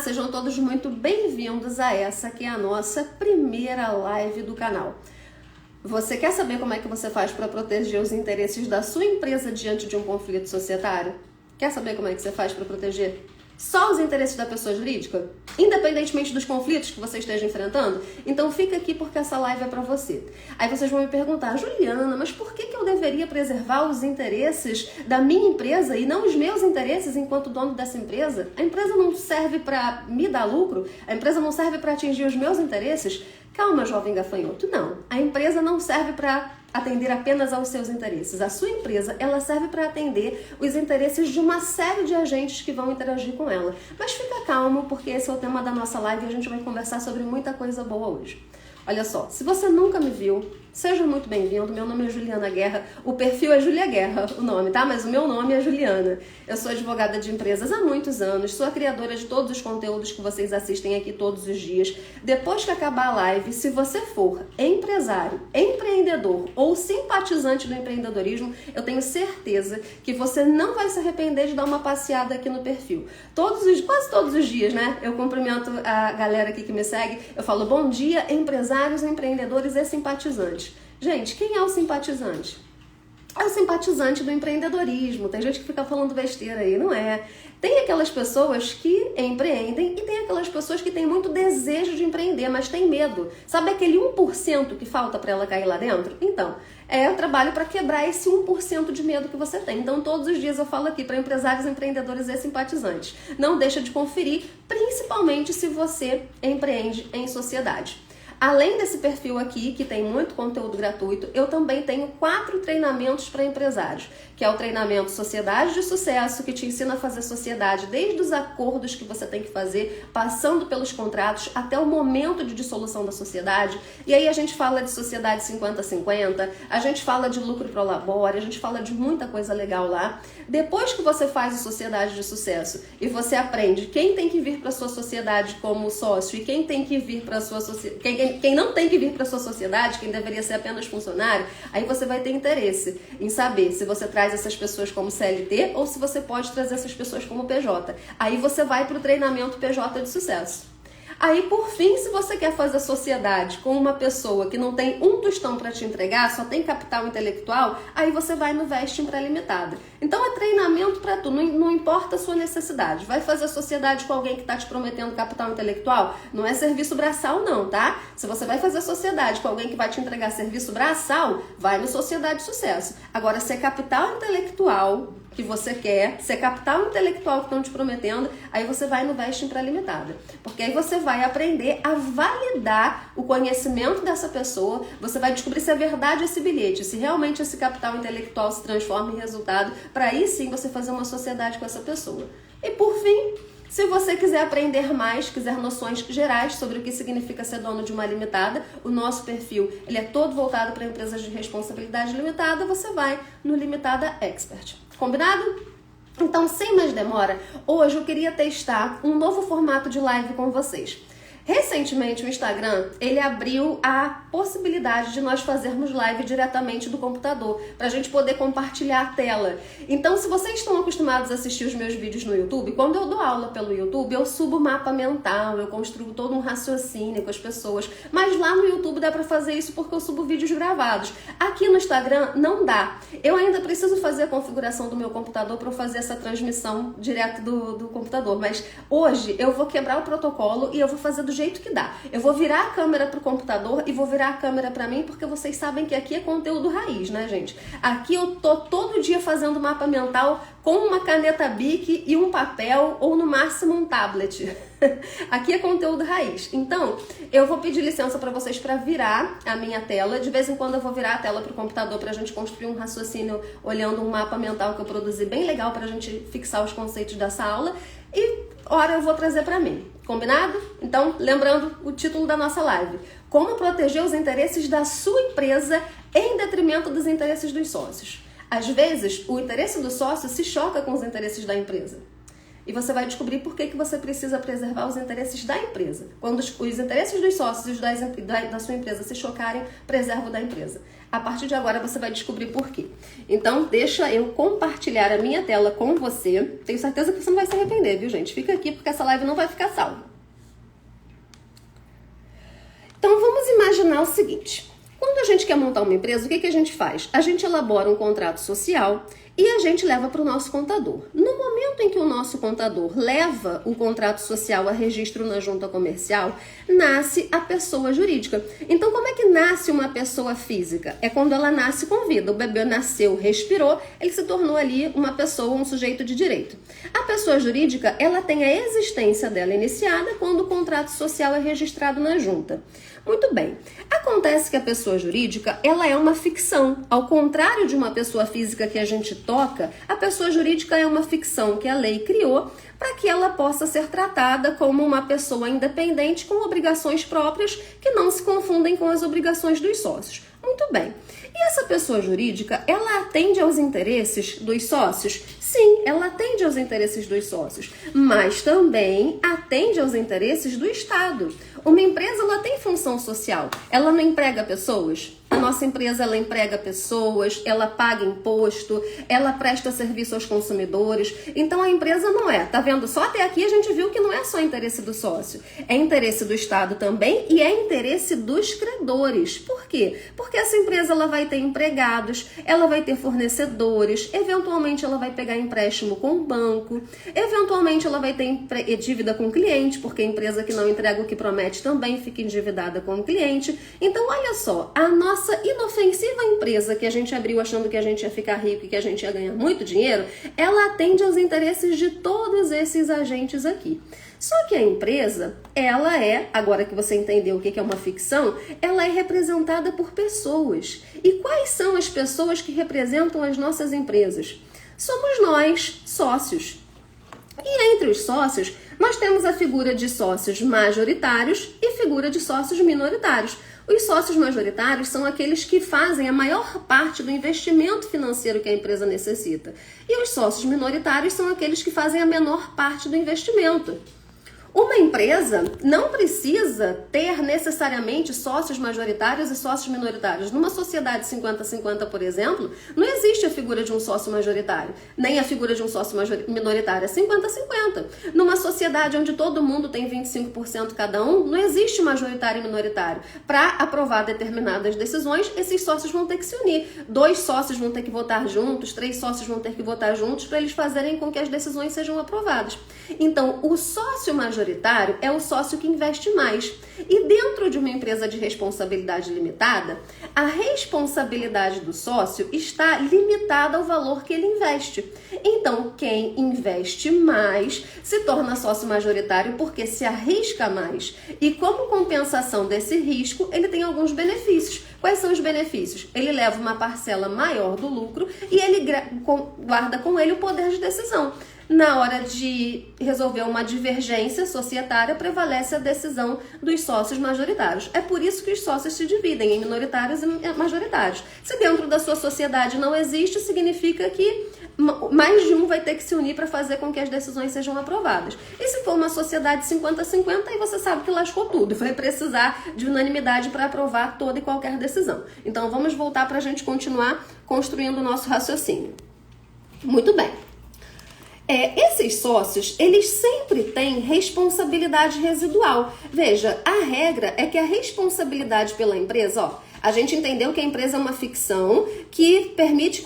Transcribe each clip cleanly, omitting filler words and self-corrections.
sejam todos muito bem-vindos a essa que é a nossa primeira live do canal. Você quer saber como é que você faz para proteger os interesses da sua empresa diante de um conflito societário? Quer saber como é que você faz para proteger só os interesses da pessoa jurídica, independentemente dos conflitos que você esteja enfrentando? Então fica aqui porque essa live é para você. Aí vocês vão me perguntar, Juliana, mas por que eu deveria preservar os interesses da minha empresa e não os meus interesses enquanto dono dessa empresa? A empresa não serve para me dar lucro? A empresa não serve para atingir os meus interesses? Calma, jovem gafanhoto, não. A empresa não serve para atender apenas aos seus interesses. A sua empresa, ela serve para atender os interesses de uma série de agentes que vão interagir com ela. Mas fica calmo, porque esse é o tema da nossa live e a gente vai conversar sobre muita coisa boa hoje. Olha só, se você nunca me viu, seja muito bem-vindo. Meu nome é Juliana Guerra, o perfil é Julia Guerra, o nome, tá? Mas o meu nome é Juliana. Eu sou advogada de empresas há muitos anos, sou a criadora de todos os conteúdos que vocês assistem aqui todos os dias. Depois que acabar a live, se você for empresário, empreendedor ou simpatizante do empreendedorismo, eu tenho certeza que você não vai se arrepender de dar uma passeada aqui no perfil. Quase todos os dias, né? Eu cumprimento a galera aqui que me segue, eu falo bom dia, empresários, empreendedores e simpatizantes. Gente, quem é o simpatizante? É o simpatizante do empreendedorismo. Tem gente que fica falando besteira aí, não é? Tem aquelas pessoas que empreendem e tem aquelas pessoas que têm muito desejo de empreender, mas tem medo. Sabe aquele 1% que falta para ela cair lá dentro? Então, eu trabalho para quebrar esse 1% de medo que você tem. Então, todos os dias eu falo aqui para empresários, empreendedores e simpatizantes. Não deixa de conferir, principalmente se você empreende em sociedade. Além desse perfil aqui, que tem muito conteúdo gratuito, eu também tenho 4 treinamentos para empresários, que é o treinamento Sociedade de Sucesso, que te ensina a fazer sociedade desde os acordos que você tem que fazer, passando pelos contratos, até o momento de dissolução da sociedade. E aí a gente fala de sociedade 50-50, a gente fala de lucro pro labore, a gente fala de muita coisa legal lá. Depois que você faz a Sociedade de Sucesso e você aprende quem tem que vir para sua sociedade como sócio e quem tem que vir para sua sociedade, quem não tem que vir para sua sociedade, quem deveria ser apenas funcionário, aí você vai ter interesse em saber se você traz essas pessoas como CLT ou se você pode trazer essas pessoas como PJ. Aí você vai para o treinamento PJ de sucesso. Aí, por fim, se você quer fazer sociedade com uma pessoa que não tem um tostão para te entregar, só tem capital intelectual, aí você vai no Vesting Pré-Limitada. Então é treinamento para tu, não importa a sua necessidade. Vai fazer sociedade com alguém que está te prometendo capital intelectual? Não é serviço braçal não, tá? Se você vai fazer sociedade com alguém que vai te entregar serviço braçal, vai no Sociedade de Sucesso. Agora, se é capital intelectual que você quer, se é capital intelectual que estão te prometendo, aí você vai no Vesting Pré-Limitada. Porque aí você vai aprender a validar o conhecimento dessa pessoa, você vai descobrir se é verdade esse bilhete, se realmente esse capital intelectual se transforma em resultado, para aí sim você fazer uma sociedade com essa pessoa. E por fim, se você quiser aprender mais, quiser noções gerais sobre o que significa ser dono de uma limitada, o nosso perfil ele é todo voltado para empresas de responsabilidade limitada, você vai no Limitada Expert. Combinado? Então, sem mais demora, hoje eu queria testar um novo formato de live com vocês. Recentemente o Instagram, ele abriu a possibilidade de nós fazermos live diretamente do computador, para a gente poder compartilhar a tela. Então, se vocês estão acostumados a assistir os meus vídeos no YouTube, quando eu dou aula pelo YouTube, eu subo mapa mental, eu construo todo um raciocínio com as pessoas, mas lá no YouTube dá para fazer isso porque eu subo vídeos gravados. Aqui no Instagram não dá. Eu ainda preciso fazer a configuração do meu computador para fazer essa transmissão direto do computador, mas hoje eu vou quebrar o protocolo e eu vou fazer do jeito que dá. Eu vou virar a câmera pro computador e vou virar a câmera pra mim, porque vocês sabem que aqui é conteúdo raiz, né, gente? Aqui eu tô todo dia fazendo mapa mental com uma caneta Bic e um papel ou no máximo um tablet. Aqui é conteúdo raiz. Então, eu vou pedir licença para vocês para virar a minha tela. De vez em quando eu vou virar a tela pro computador pra gente construir um raciocínio olhando um mapa mental que eu produzi bem legal pra gente fixar os conceitos dessa aula. E hora eu vou trazer para mim. Combinado? Então, lembrando o título da nossa live: como proteger os interesses da sua empresa em detrimento dos interesses dos sócios. Às vezes, o interesse do sócio se choca com os interesses da empresa. E você vai descobrir por que você precisa preservar os interesses da empresa. Quando os interesses dos sócios da sua empresa se chocarem, preserva o da empresa. A partir de agora você vai descobrir por quê. Então, deixa eu compartilhar a minha tela com você. Tenho certeza que você não vai se arrepender, viu, gente? Fica aqui porque essa live não vai ficar salva. Então, vamos imaginar o seguinte. Quando a gente quer montar uma empresa, o que a gente faz? A gente elabora um contrato social e a gente leva para o nosso contador. No momento em que o nosso contador leva o contrato social a registro na junta comercial, nasce a pessoa jurídica. Então, como é que nasce uma pessoa física? É quando ela nasce com vida. O bebê nasceu, respirou, ele se tornou ali uma pessoa, um sujeito de direito. A pessoa jurídica, ela tem a existência dela iniciada quando o contrato social é registrado na junta. Muito bem. Acontece que a pessoa jurídica, ela é uma ficção. Ao contrário de uma pessoa física que a gente toca, a pessoa jurídica é uma ficção que a lei criou para que ela possa ser tratada como uma pessoa independente com obrigações próprias que não se confundem com as obrigações dos sócios. Muito bem. E essa pessoa jurídica, ela atende aos interesses dos sócios? Sim, ela atende aos interesses dos sócios, mas também atende aos interesses do Estado. Uma empresa, ela tem função social, ela não emprega pessoas. A nossa empresa, ela emprega pessoas, ela paga imposto, ela presta serviço aos consumidores. Então, a empresa não é. Tá vendo? Só até aqui a gente viu que não é só interesse do sócio. É interesse do Estado também e é interesse dos credores. Por quê? Porque essa empresa, ela vai ter empregados, ela vai ter fornecedores, eventualmente ela vai pegar empréstimo com o banco, eventualmente ela vai ter dívida com o cliente, porque a empresa que não entrega o que promete também fica endividada com o cliente. Então, olha só, a nossa inofensiva empresa que a gente abriu achando que a gente ia ficar rico e que a gente ia ganhar muito dinheiro, ela atende aos interesses de todos esses agentes aqui. Só que a empresa, ela é, agora que você entendeu o que é uma ficção, ela é representada por pessoas. E quais são as pessoas que representam as nossas empresas? Somos nós, sócios. E entre os sócios, nós temos a figura de sócios majoritários e figura de sócios minoritários. Os sócios majoritários são aqueles que fazem a maior parte do investimento financeiro que a empresa necessita. E os sócios minoritários são aqueles que fazem a menor parte do investimento. Uma empresa não precisa ter necessariamente sócios majoritários e sócios minoritários. Numa sociedade 50-50, por exemplo, não existe a figura de um sócio majoritário, nem a figura de um sócio minoritário, é 50-50. Numa sociedade onde todo mundo tem 25% cada um, não existe majoritário e minoritário. Para aprovar determinadas decisões, esses sócios vão ter que se unir. 2 sócios vão ter que votar juntos, 3 sócios vão ter que votar juntos para eles fazerem com que as decisões sejam aprovadas. Então, o sócio majoritário é o sócio que investe mais. E dentro de uma empresa de responsabilidade limitada, a responsabilidade do sócio está limitada ao valor que ele investe. Então, quem investe mais se torna sócio majoritário porque se arrisca mais. E como compensação desse risco, ele tem alguns benefícios. Quais são os benefícios? Ele leva uma parcela maior do lucro e ele guarda com ele o poder de decisão. Na hora de resolver uma divergência societária, prevalece a decisão dos sócios majoritários. É por isso que os sócios se dividem em minoritários e majoritários. Se dentro da sua sociedade não existe, significa que mais de um vai ter que se unir para fazer com que as decisões sejam aprovadas. E se for uma sociedade 50-50, aí você sabe que lascou tudo. Vai precisar de unanimidade para aprovar toda e qualquer decisão. Então, vamos voltar para a gente continuar construindo o nosso raciocínio. Muito bem. Esses sócios, eles sempre têm responsabilidade residual. Veja, a regra é que a responsabilidade pela empresa, a gente entendeu que a empresa é uma ficção que permite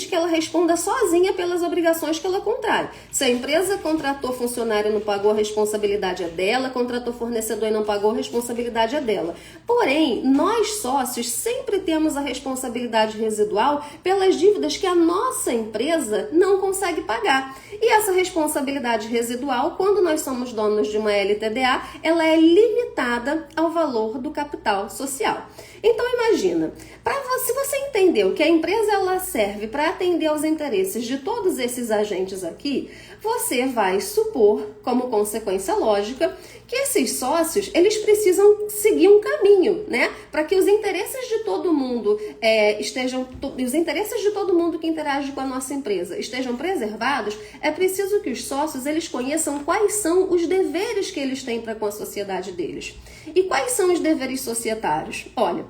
que ela responda sozinha pelas obrigações que ela contrai. Se a empresa contratou funcionário e não pagou, a responsabilidade é dela, contratou fornecedor e não pagou, a responsabilidade é dela. Porém, nós sócios sempre temos a responsabilidade residual pelas dívidas que a nossa empresa não consegue pagar. E essa responsabilidade residual, quando nós somos donos de uma LTDA, ela é limitada ao valor do capital social. Então imagina, se você entendeu que a empresa ela serve para atender aos interesses de todos esses agentes aqui, você vai supor, como consequência lógica, que esses sócios, eles precisam seguir um caminho, né? Para que os interesses de todo mundo os interesses de todo mundo que interage com a nossa empresa estejam preservados, é preciso que os sócios eles conheçam quais são os deveres que eles têm para com a sociedade deles. E quais são os deveres societários? Olha,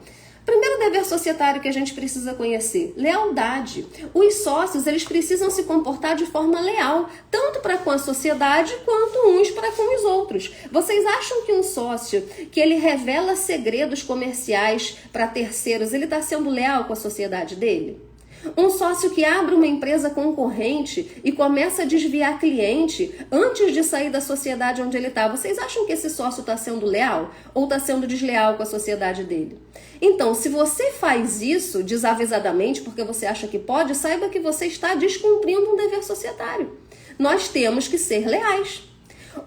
primeiro dever societário que a gente precisa conhecer, lealdade. Os sócios, eles precisam se comportar de forma leal, tanto para com a sociedade quanto uns para com os outros. Vocês acham que um sócio que ele revela segredos comerciais para terceiros, ele está sendo leal com a sociedade dele? Um sócio que abre uma empresa concorrente e começa a desviar cliente antes de sair da sociedade onde ele está, vocês acham que esse sócio está sendo leal ou está sendo desleal com a sociedade dele? Então, se você faz isso desavisadamente porque você acha que pode, saiba que você está descumprindo um dever societário. Nós temos que ser leais.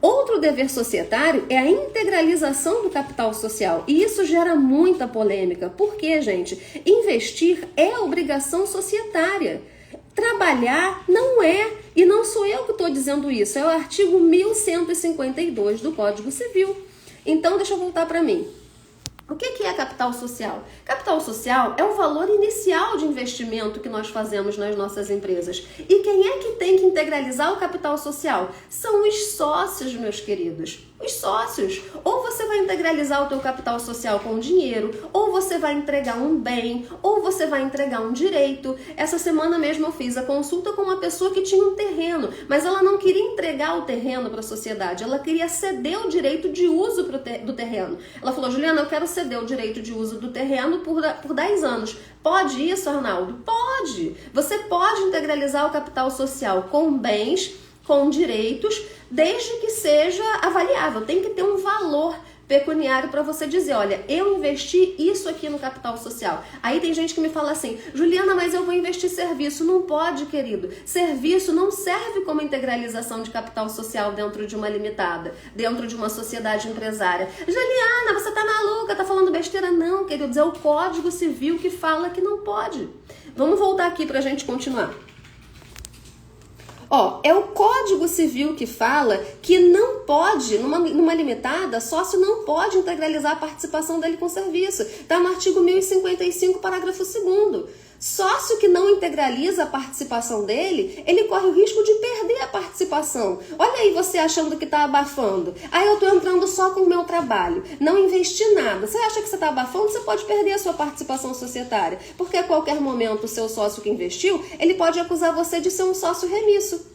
Outro dever societário é a integralização do capital social. E isso gera muita polêmica. Por quê, gente? Investir é obrigação societária. Trabalhar não é. E não sou eu que estou dizendo isso. É o artigo 1152 do Código Civil. Então, deixa eu voltar para mim. O que é capital social? Capital social é o valor inicial de investimento que nós fazemos nas nossas empresas. E quem é que tem que integralizar o capital social? São os sócios, meus queridos. Os sócios. Ou você vai integralizar o teu capital social com dinheiro, ou você vai entregar um bem, ou você vai entregar um direito. Essa semana mesmo eu fiz a consulta com uma pessoa que tinha um terreno, mas ela não queria entregar o terreno para a sociedade, ela queria ceder o direito de uso do terreno. Ela falou, Juliana, eu quero ceder o direito de uso do terreno por 10 anos. Pode isso, Arnaldo? Pode! Você pode integralizar o capital social com bens, com direitos, desde que seja avaliável. Tem que ter um valor pecuniário para você dizer, olha, eu investi isso aqui no capital social. Aí tem gente que me fala assim, Juliana, mas eu vou investir serviço. Não pode, querido. Serviço não serve como integralização de capital social dentro de uma limitada, dentro de uma sociedade empresária. Juliana, você tá maluca, tá falando besteira? Não, queridos, é o Código Civil que fala que não pode. Vamos voltar aqui pra gente continuar. É o Código Civil que fala que não pode, numa limitada, sócio não pode integralizar a participação dele com serviço. Está no artigo 1055, parágrafo 2º. Sócio que não integraliza a participação dele, ele corre o risco de perder a participação. Olha aí você achando que está abafando. Aí eu estou entrando só com o meu trabalho, não investi nada. Você acha que você está abafando? Você pode perder a sua participação societária. Porque a qualquer momento o seu sócio que investiu, ele pode acusar você de ser um sócio remisso.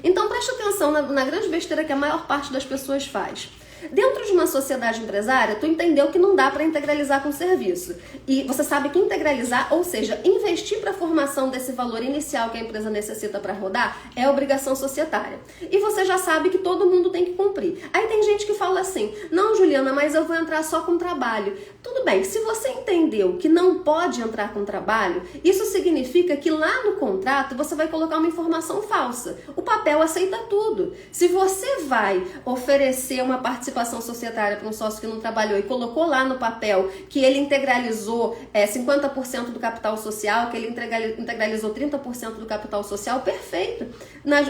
Então preste atenção na grande besteira que a maior parte das pessoas faz. Dentro de uma sociedade empresária, tu entendeu que não dá para integralizar com serviço. E você sabe que integralizar, ou seja, investir para a formação desse valor inicial que a empresa necessita para rodar, é obrigação societária. E você já sabe que todo mundo tem que cumprir. Aí tem gente que fala assim, não, Juliana, mas eu vou entrar só com trabalho. Tudo bem, se você entendeu que não pode entrar com trabalho, isso significa que lá no contrato você vai colocar uma informação falsa. O papel aceita tudo. Se você vai oferecer uma participação societária para um sócio que não trabalhou e colocou lá no papel que ele integralizou 50% do capital social, que ele integralizou 30% do capital social, perfeito.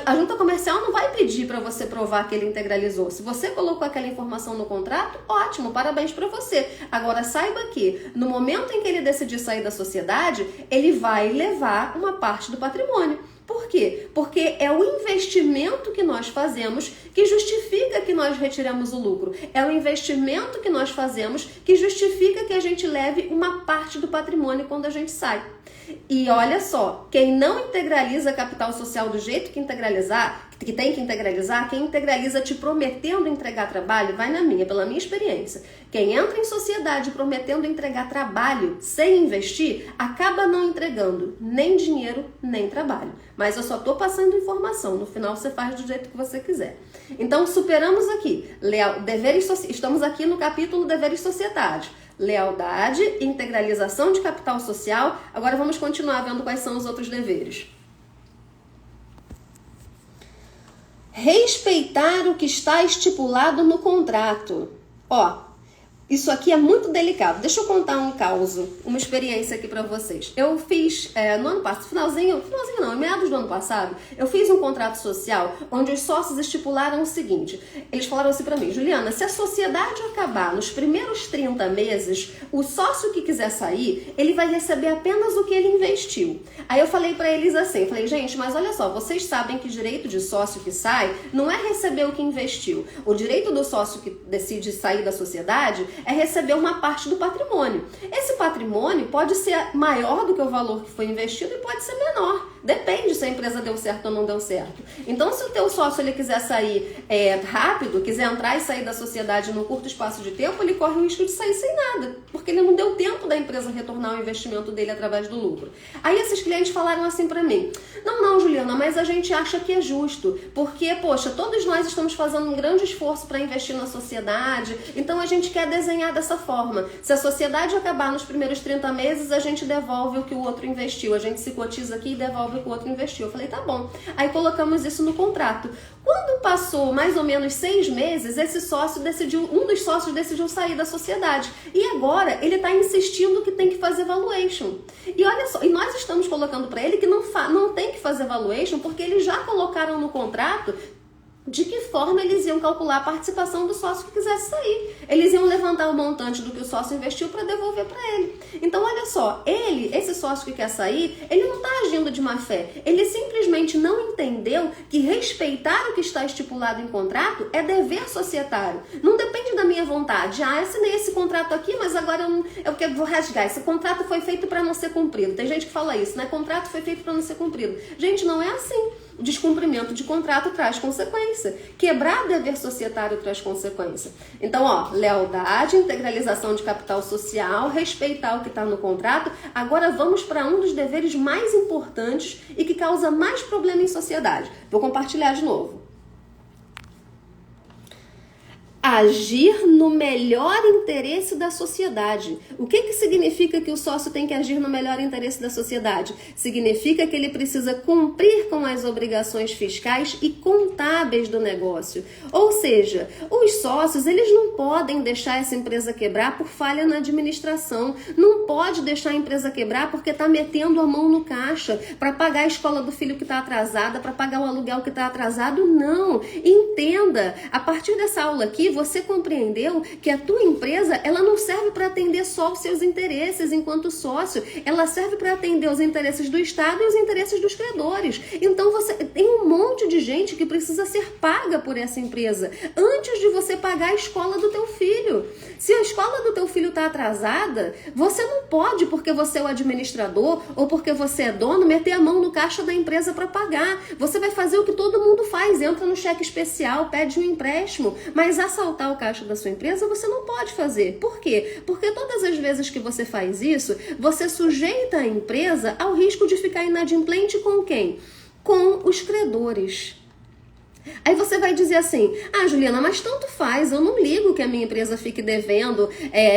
A junta comercial não vai pedir para você provar que ele integralizou. Se você colocou aquela informação no contrato, ótimo, parabéns para você. Agora saiba que no momento em que ele decidir sair da sociedade, ele vai levar uma parte do patrimônio. Por quê? Porque é o investimento que nós fazemos que justifica que nós retiramos o lucro. É o investimento que nós fazemos que justifica que a gente leve uma parte do patrimônio quando a gente sai. E olha só, quem não integraliza capital social do jeito que tem que integralizar, quem integraliza te prometendo entregar trabalho, vai na minha, pela minha experiência. Quem entra em sociedade prometendo entregar trabalho sem investir, acaba não entregando nem dinheiro, nem trabalho. Mas eu só estou passando informação, no final você faz do jeito que você quiser. Então superamos aqui, estamos aqui no capítulo deveres societários. Lealdade, integralização de capital social. Agora vamos continuar vendo quais são os outros deveres. Respeitar o que está estipulado no contrato. Isso aqui é muito delicado. Deixa eu contar um caso, uma experiência aqui pra vocês. Eu fiz, no ano passado, finalzinho não, em meados do ano passado, eu fiz um contrato social onde os sócios estipularam o seguinte. Eles falaram assim pra mim: Juliana, se a sociedade acabar nos primeiros 30 meses, o sócio que quiser sair, ele vai receber apenas o que ele investiu. Aí eu falei pra eles assim, falei, gente, mas olha só, vocês sabem que direito de sócio que sai não é receber o que investiu. O direito do sócio que decide sair da sociedade é receber uma parte do patrimônio. Esse patrimônio pode ser maior do que o valor que foi investido e pode ser menor. Depende se a empresa deu certo ou não deu certo. Então, se o teu sócio ele quiser sair rápido, quiser entrar e sair da sociedade num curto espaço de tempo, ele corre o risco de sair sem nada, porque ele não deu tempo da empresa retornar o investimento dele através do lucro. Aí esses clientes falaram assim pra mim: não, Juliana, mas a gente acha que é justo, porque, poxa, todos nós estamos fazendo um grande esforço para investir na sociedade, então a gente quer desenhar dessa forma. Se a sociedade acabar nos primeiros 30 meses, a gente devolve o que o outro investiu, a gente se cotiza aqui e devolve o que o outro investiu. Eu falei, tá bom. Aí colocamos isso no contrato. Quando passou mais ou menos 6 meses, esse sócio um dos sócios decidiu sair da sociedade. E agora ele está insistindo que tem que fazer valuation. E olha só, e nós estamos colocando para ele que não tem que fazer valuation, porque eles já colocaram no contrato de que forma eles iam calcular a participação do sócio que quisesse sair. Eles iam levantar o montante do que o sócio investiu para devolver para ele. Então, olha só, esse sócio que quer sair, ele não está agindo de má fé. Ele simplesmente não entendeu que respeitar o que está estipulado em contrato é dever societário. Não depende da minha vontade. Eu assinei esse contrato aqui, mas agora eu vou rasgar. Esse contrato foi feito para não ser cumprido. Tem gente que fala isso, né? Contrato foi feito para não ser cumprido. Gente, não é assim. O descumprimento de contrato traz consequência. Quebrar dever societário traz consequência. Então, lealdade, integralização de capital social, respeitar o que está no contrato. Agora vamos para um dos deveres mais importantes e que causa mais problema em sociedade. Vou compartilhar de novo. Agir no melhor interesse da sociedade. O que significa que o sócio tem que agir no melhor interesse da sociedade? Significa que ele precisa cumprir com as obrigações fiscais e contábeis do negócio. Ou seja, os sócios, eles não podem deixar essa empresa quebrar por falha na administração. Não pode deixar a empresa quebrar porque está metendo a mão no caixa para pagar a escola do filho que está atrasada, para pagar o aluguel que está atrasado. Não. Entenda, a partir dessa aula aqui, você compreendeu que a tua empresa, ela não serve para atender só os seus interesses enquanto sócio, ela serve para atender os interesses do Estado e os interesses dos credores. Então você tem um monte de gente que precisa ser paga por essa empresa antes de você pagar a escola do teu filho. Se a escola do teu filho está atrasada, você não pode, porque você é o administrador ou porque você é dono, meter a mão no caixa da empresa para pagar. Você vai fazer o que todo mundo faz, entra no cheque especial, pede um empréstimo, mas assaltar o caixa da sua empresa você não pode fazer. Por quê? Porque todas as vezes que você faz isso, você sujeita a empresa ao risco de ficar inadimplente com quem? Com os credores. Aí você vai dizer assim, Juliana, mas tanto faz, eu não ligo que a minha empresa fique devendo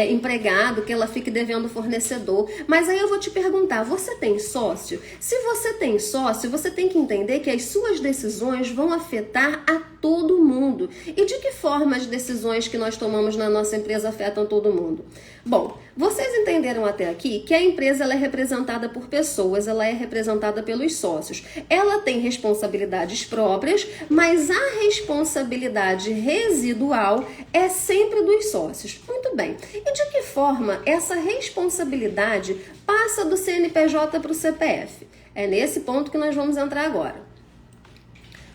empregado, que ela fique devendo fornecedor. Mas aí eu vou te perguntar, você tem sócio? Se você tem sócio, você tem que entender que as suas decisões vão afetar a todo mundo. E de que forma as decisões que nós tomamos na nossa empresa afetam todo mundo? Bom, vocês entenderam até aqui que a empresa ela é representada por pessoas, ela é representada pelos sócios. Ela tem responsabilidades próprias, mas a responsabilidade residual é sempre dos sócios. Muito bem. E de que forma essa responsabilidade passa do CNPJ para o CPF? É nesse ponto que nós vamos entrar agora.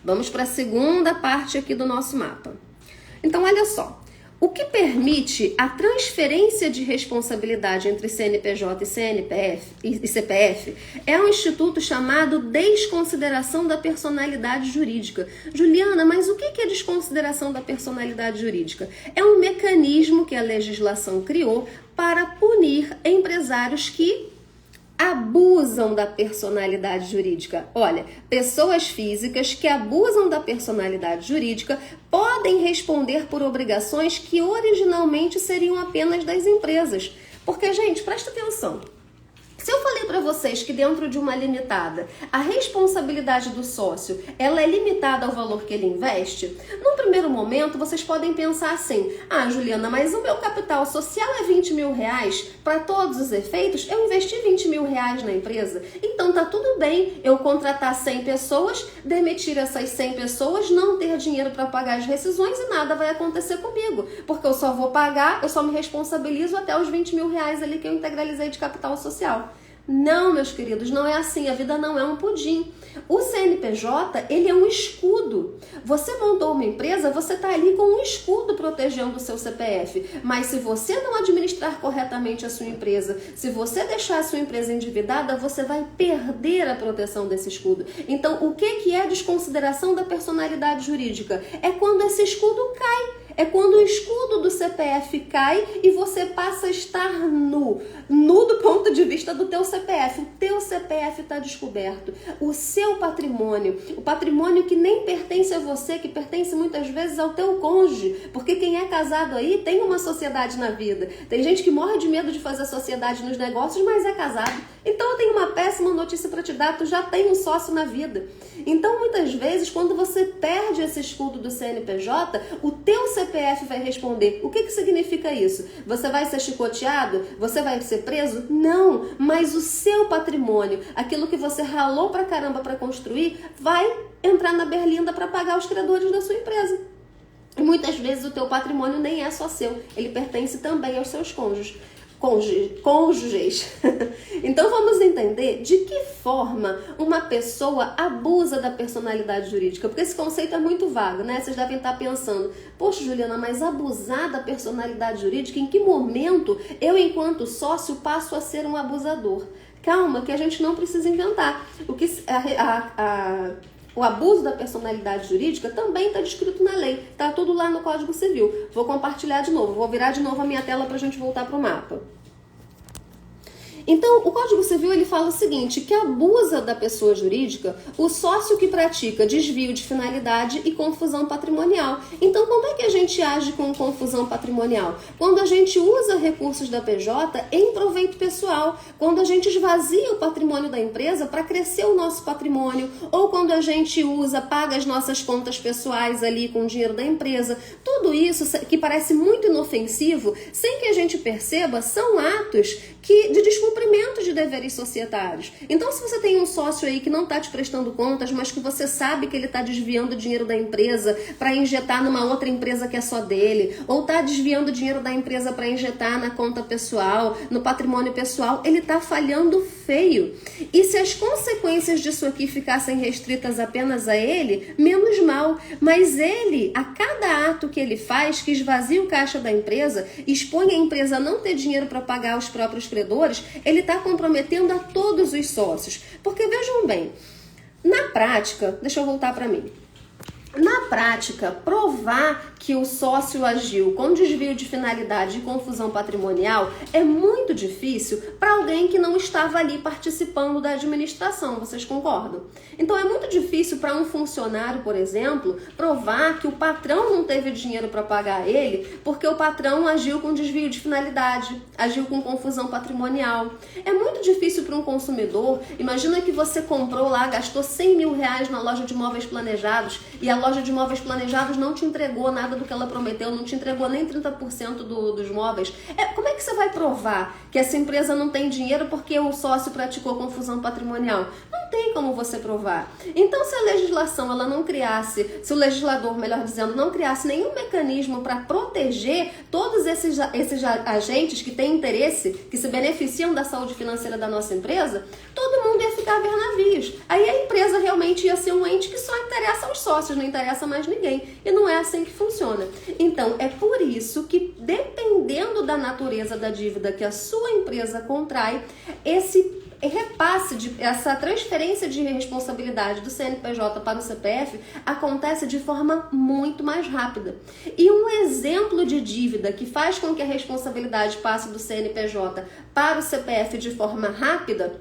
Vamos para a segunda parte aqui do nosso mapa. Então, olha só. O que permite a transferência de responsabilidade entre CNPJ e CPF é um instituto chamado desconsideração da personalidade jurídica. Juliana, mas o que é desconsideração da personalidade jurídica? É um mecanismo que a legislação criou para punir empresários que abusam da personalidade jurídica. Olha, pessoas físicas que abusam da personalidade jurídica podem responder por obrigações que originalmente seriam apenas das empresas. Porque, gente, presta atenção. Se eu falei para vocês que dentro de uma limitada, a responsabilidade do sócio, ela é limitada ao valor que ele investe, num primeiro momento vocês podem pensar assim: ah, Juliana, mas o meu capital social é 20 mil reais, para todos os efeitos eu investi 20 mil reais na empresa, então tá tudo bem eu contratar 100 pessoas, demitir essas 100 pessoas, não ter dinheiro para pagar as rescisões e nada vai acontecer comigo, porque eu só vou pagar, eu só me responsabilizo até os 20 mil reais ali que eu integralizei de capital social. Não, meus queridos, não é assim, a vida não é um pudim. O CNPJ, ele é um escudo. Você montou uma empresa, você está ali com um escudo protegendo o seu CPF. Mas se você não administrar corretamente a sua empresa, se você deixar a sua empresa endividada, você vai perder a proteção desse escudo. Então, o que é desconsideração da personalidade jurídica? É quando esse escudo cai. É quando o escudo do CPF cai e você passa a estar nu do ponto de vista do teu CPF. O teu CPF está descoberto. O seu patrimônio, o patrimônio que nem pertence a você, que pertence muitas vezes ao teu cônjuge, porque quem é casado aí tem uma sociedade na vida. Tem gente que morre de medo de fazer sociedade nos negócios, mas é casado. Então eu tenho uma péssima notícia para te dar, tu já tem um sócio na vida. Então muitas vezes quando você perde esse escudo do CNPJ, o teu CPF vai responder. O que significa isso? Você vai ser chicoteado? Você vai ser preso? Não, mas o seu patrimônio, aquilo que você ralou pra caramba para construir, vai entrar na berlinda para pagar os credores da sua empresa. E muitas vezes o teu patrimônio nem é só seu, ele pertence também aos seus cônjuges. Então vamos entender de que forma uma pessoa abusa da personalidade jurídica, porque esse conceito é muito vago, né? Vocês devem estar pensando: poxa, Juliana, mas abusar da personalidade jurídica, em que momento eu, enquanto sócio, passo a ser um abusador? Calma, que a gente não precisa inventar. O abuso da personalidade jurídica também está descrito na lei, está tudo lá no Código Civil. Vou compartilhar de novo, vou virar de novo a minha tela para a gente voltar para o mapa. Então, o Código Civil ele fala o seguinte, que abusa da pessoa jurídica o sócio que pratica desvio de finalidade e confusão patrimonial. Então, como é que a gente age com confusão patrimonial? Quando a gente usa recursos da PJ em proveito pessoal, quando a gente esvazia o patrimônio da empresa para crescer o nosso patrimônio, ou quando a gente paga as nossas contas pessoais ali com o dinheiro da empresa. Tudo isso que parece muito inofensivo, sem que a gente perceba, são atos de descumprimento de deveres societários. Então, se você tem um sócio aí que não está te prestando contas, mas que você sabe que ele está desviando dinheiro da empresa para injetar numa outra empresa que é só dele, ou está desviando dinheiro da empresa para injetar na conta pessoal, no patrimônio pessoal, ele está falhando feio. E se as consequências disso aqui ficassem restritas apenas a ele, menos mal. Mas ele, a cada ato que ele faz, que esvazia o caixa da empresa, expõe a empresa a não ter dinheiro para pagar os próprios credores, ele está comprometendo a todos os sócios. Porque vejam bem, na prática, deixa eu voltar para mim. Na prática, provar que o sócio agiu com desvio de finalidade e confusão patrimonial é muito difícil para alguém que não estava ali participando da administração, vocês concordam? Então é muito difícil para um funcionário, por exemplo, provar que o patrão não teve dinheiro para pagar ele porque o patrão agiu com desvio de finalidade, agiu com confusão patrimonial. É muito difícil para um consumidor. Imagina que você comprou lá, gastou 100 mil reais na loja de móveis planejados e a loja de móveis planejados não te entregou nada do que ela prometeu, não te entregou nem 30% dos móveis. Como é que você vai provar que essa empresa não tem dinheiro porque o sócio praticou confusão patrimonial? Não tem como você provar. Então, se a legislação ela não criasse, se o legislador, melhor dizendo, não criasse nenhum mecanismo para proteger todos esses agentes que têm interesse, que se beneficiam da saúde financeira da nossa empresa, todo mundo ia ficar a ver navios. Aí a empresa realmente ia ser um ente que só interessa aos sócios, não interessa mais ninguém. E não é assim que funciona. Então, é por isso que, dependendo da natureza da dívida que a sua empresa contrai, esse repasse, essa transferência de responsabilidade do CNPJ para o CPF acontece de forma muito mais rápida. E um exemplo de dívida que faz com que a responsabilidade passe do CNPJ para o CPF de forma rápida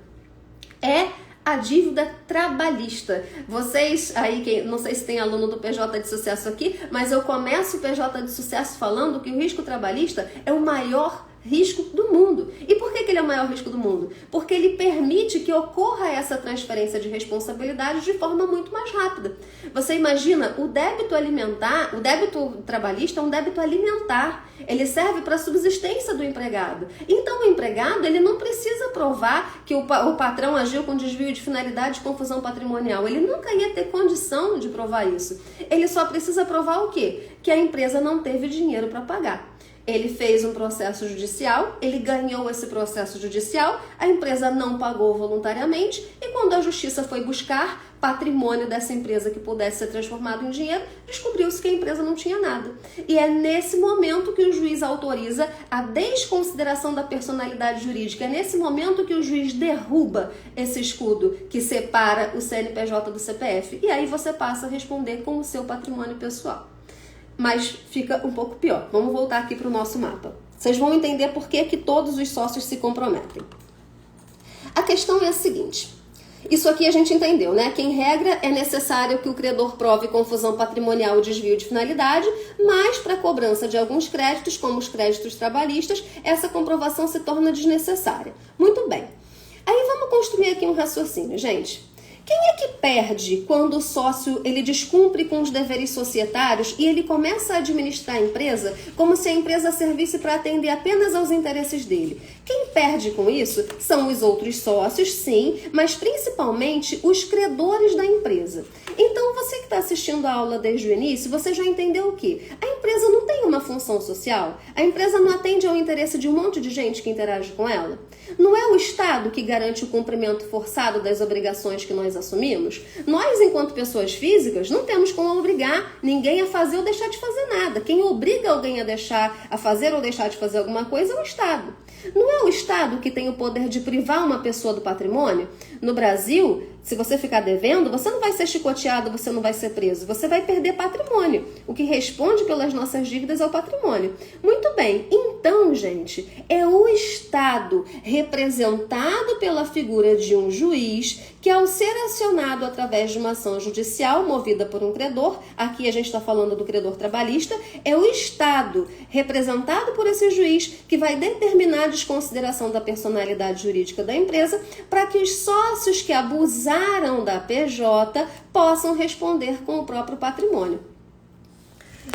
é a dívida trabalhista. Vocês aí, não sei se tem aluno do PJ de sucesso aqui, mas eu começo o PJ de sucesso falando que o risco trabalhista é o maior risco do mundo. E por que ele é o maior risco do mundo? Porque ele permite que ocorra essa transferência de responsabilidade de forma muito mais rápida. Você imagina, o débito alimentar, o débito trabalhista é um débito alimentar. Ele serve para a subsistência do empregado. Então o empregado, ele não precisa provar que o patrão agiu com desvio de finalidade e confusão patrimonial. Ele nunca ia ter condição de provar isso. Ele só precisa provar o quê? Que a empresa não teve dinheiro para pagar. Ele fez um processo judicial, ele ganhou esse processo judicial, a empresa não pagou voluntariamente e quando a justiça foi buscar patrimônio dessa empresa que pudesse ser transformado em dinheiro, descobriu-se que a empresa não tinha nada. E é nesse momento que o juiz autoriza a desconsideração da personalidade jurídica, é nesse momento que o juiz derruba esse escudo que separa o CNPJ do CPF. E aí você passa a responder com o seu patrimônio pessoal. Mas fica um pouco pior. Vamos voltar aqui para o nosso mapa. Vocês vão entender por que todos os sócios se comprometem. A questão é a seguinte. Isso aqui a gente entendeu, né? Que em regra é necessário que o credor prove confusão patrimonial e desvio de finalidade, mas para a cobrança de alguns créditos, como os créditos trabalhistas, essa comprovação se torna desnecessária. Muito bem. Aí vamos construir aqui um raciocínio, gente. Quem é que perde quando o sócio ele descumpre com os deveres societários e ele começa a administrar a empresa como se a empresa servisse para atender apenas aos interesses dele? Quem perde com isso são os outros sócios, sim, mas principalmente os credores da empresa. Então, você que está assistindo a aula desde o início, você já entendeu o quê? A empresa não tem uma função social? A empresa não atende ao interesse de um monte de gente que interage com ela? Não é o Estado que garante o cumprimento forçado das obrigações que nós assumimos? Nós, enquanto pessoas físicas, não temos como obrigar ninguém a fazer ou deixar de fazer nada. Quem obriga alguém a fazer ou deixar de fazer alguma coisa é o Estado. Não é o Estado que tem o poder de privar uma pessoa do patrimônio? No Brasil, se você ficar devendo, você não vai ser chicoteado, você não vai ser preso, você vai perder patrimônio. O que responde pelas nossas dívidas é o patrimônio. Muito bem, então, gente, é o Estado representado pela figura de um juiz que, ao ser acionado através de uma ação judicial movida por um credor, aqui a gente está falando do credor trabalhista, é o Estado representado por esse juiz que vai determinar a desconsideração da personalidade jurídica da empresa para que os sócios que abusaram da PJ possam responder com o próprio patrimônio.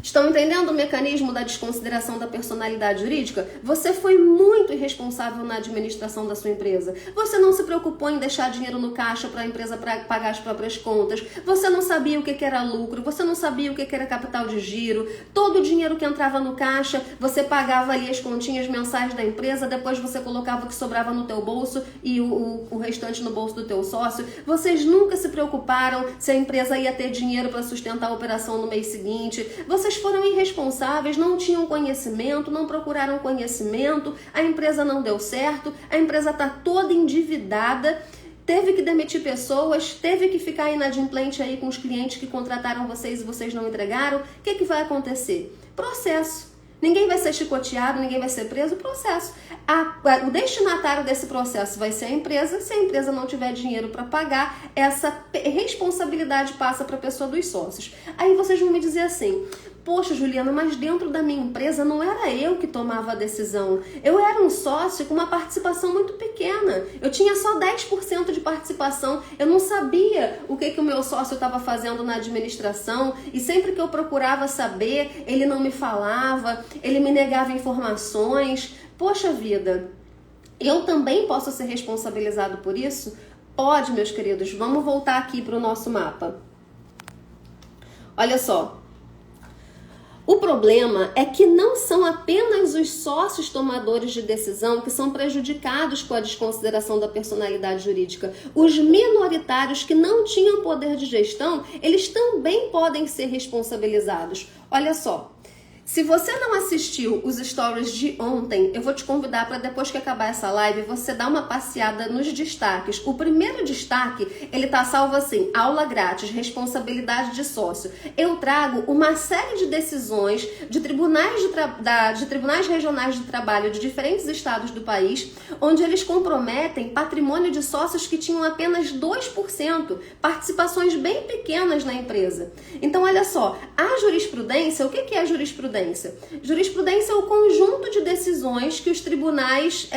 Estão entendendo o mecanismo da desconsideração da personalidade jurídica? Você foi muito irresponsável na administração da sua empresa. Você não se preocupou em deixar dinheiro no caixa para a empresa pagar as próprias contas. Você não sabia o que era lucro. Você não sabia o que era capital de giro. Todo o dinheiro que entrava no caixa, você pagava ali as continhas mensais da empresa. Depois você colocava o que sobrava no teu bolso e o restante no bolso do teu sócio. Vocês nunca se preocuparam se a empresa ia ter dinheiro para sustentar a operação no mês seguinte. Vocês foram irresponsáveis, não tinham conhecimento, não procuraram conhecimento, a empresa não deu certo, a empresa está toda endividada, teve que demitir pessoas, teve que ficar inadimplente aí com os clientes que contrataram vocês e vocês não entregaram. O que vai acontecer? Processo. Ninguém vai ser chicoteado, ninguém vai ser preso, processo. O destinatário desse processo vai ser a empresa. Se a empresa não tiver dinheiro para pagar, essa responsabilidade passa para a pessoa dos sócios. Aí vocês vão me dizer assim: poxa, Juliana, mas dentro da minha empresa não era eu que tomava a decisão. Eu era um sócio com uma participação muito pequena. Eu tinha só 10% de participação. Eu não sabia o que o meu sócio estava fazendo na administração. E sempre que eu procurava saber, ele não me falava, ele me negava informações. Poxa vida, eu também posso ser responsabilizado por isso? Pode, meus queridos. Vamos voltar aqui para o nosso mapa. Olha só. O problema é que não são apenas os sócios tomadores de decisão que são prejudicados com a desconsideração da personalidade jurídica. Os minoritários que não tinham poder de gestão, eles também podem ser responsabilizados. Olha só. Se você não assistiu os stories de ontem, eu vou te convidar para depois que acabar essa live, você dar uma passeada nos destaques. O primeiro destaque, ele tá salvo assim: aula grátis, responsabilidade de sócio. Eu trago uma série de decisões de tribunais, de tribunais regionais de trabalho de diferentes estados do país, onde eles comprometem patrimônio de sócios que tinham apenas 2%, participações bem pequenas na empresa. Então, olha só, a jurisprudência, o que é a jurisprudência? jurisprudência? Jurisprudência é o conjunto de decisões que os tribunais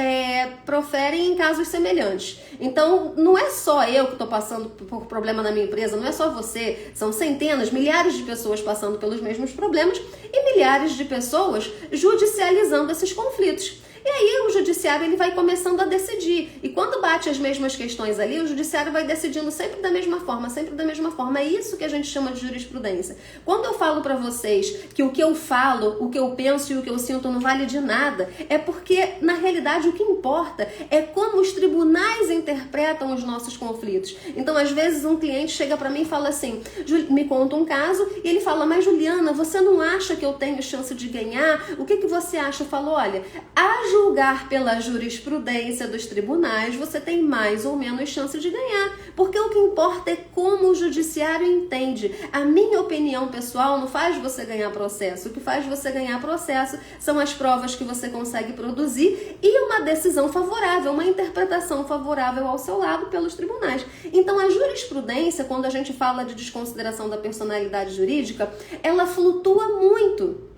proferem em casos semelhantes. Então, não é só eu que estou passando por problema na minha empresa, não é só você, são centenas, milhares de pessoas passando pelos mesmos problemas e milhares de pessoas judicializando esses conflitos. E aí o judiciário ele vai começando a decidir. E quando bate as mesmas questões ali, o judiciário vai decidindo sempre da mesma forma, sempre da mesma forma. É isso que a gente chama de jurisprudência. Quando eu falo para vocês que o que eu falo, o que eu penso e o que eu sinto não vale de nada, é porque, na realidade, o que importa é como os tribunais interpretam os nossos conflitos. Então, às vezes, um cliente chega para mim e fala assim, me conta um caso, e ele fala, mas Juliana, você não acha que eu tenho chance de ganhar? O que você acha? Eu falo, olha, julgar pela jurisprudência dos tribunais, você tem mais ou menos chance de ganhar. Porque o que importa é como o judiciário entende. A minha opinião pessoal não faz você ganhar processo. O que faz você ganhar processo são as provas que você consegue produzir e uma decisão favorável, uma interpretação favorável ao seu lado pelos tribunais. Então, a jurisprudência, quando a gente fala de desconsideração da personalidade jurídica, ela flutua muito.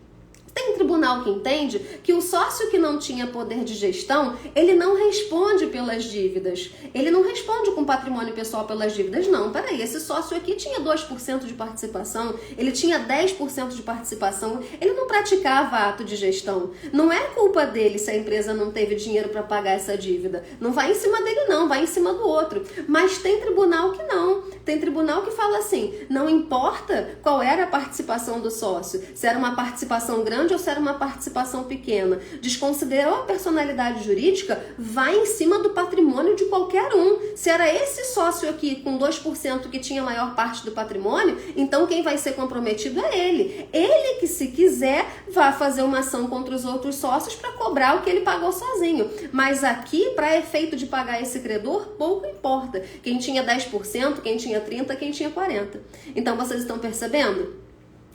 Tem tribunal que entende que o sócio que não tinha poder de gestão, ele não responde pelas dívidas. Ele não responde com patrimônio pessoal pelas dívidas. Não, peraí, esse sócio aqui tinha 2% de participação, ele tinha 10% de participação, ele não praticava ato de gestão. Não é culpa dele se a empresa não teve dinheiro para pagar essa dívida. Não vai em cima dele não, vai em cima do outro. Mas tem tribunal que não. Tem tribunal que fala assim, não importa qual era a participação do sócio, se era uma participação grande ou se era uma participação pequena. Desconsiderou a personalidade jurídica, vai em cima do patrimônio de qualquer um. Se era esse sócio aqui com 2% que tinha a maior parte do patrimônio, então quem vai ser comprometido é ele. Ele que, se quiser, vai fazer uma ação contra os outros sócios para cobrar o que ele pagou sozinho. Mas aqui, para efeito de pagar esse credor, pouco importa. Quem tinha 10%, quem tinha 30%, quem tinha 40%. Então, vocês estão percebendo?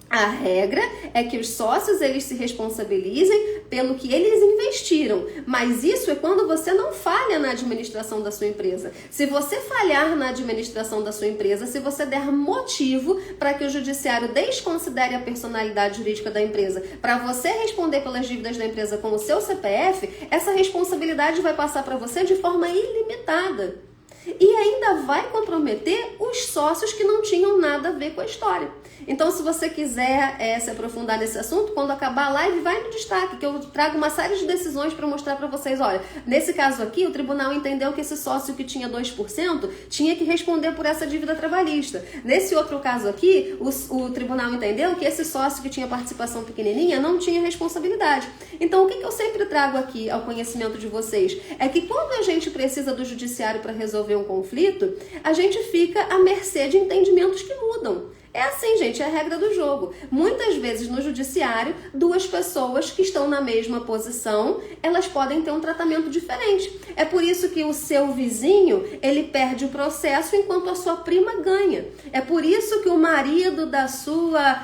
A regra é que os sócios eles se responsabilizem pelo que eles investiram, mas isso é quando você não falha na administração da sua empresa. Se você falhar na administração da sua empresa, se você der motivo para que o judiciário desconsidere a personalidade jurídica da empresa, para você responder pelas dívidas da empresa com o seu CPF, essa responsabilidade vai passar para você de forma ilimitada. E ainda vai comprometer os sócios que não tinham nada a ver com a história. Então, se você quiser se aprofundar nesse assunto, quando acabar a live, vai no destaque, que eu trago uma série de decisões para mostrar para vocês. Olha, nesse caso aqui, o tribunal entendeu que esse sócio que tinha 2% tinha que responder por essa dívida trabalhista. Nesse outro caso aqui, o tribunal entendeu que esse sócio que tinha participação pequenininha não tinha responsabilidade. Então, o que eu sempre trago aqui ao conhecimento de vocês é que quando a gente precisa do judiciário para resolver um conflito, a gente fica à mercê de entendimentos que mudam. É assim, gente, é a regra do jogo. Muitas vezes no judiciário, duas pessoas que estão na mesma posição, elas podem ter um tratamento diferente. É por isso que o seu vizinho, ele perde o processo enquanto a sua prima ganha. É por isso que o marido da sua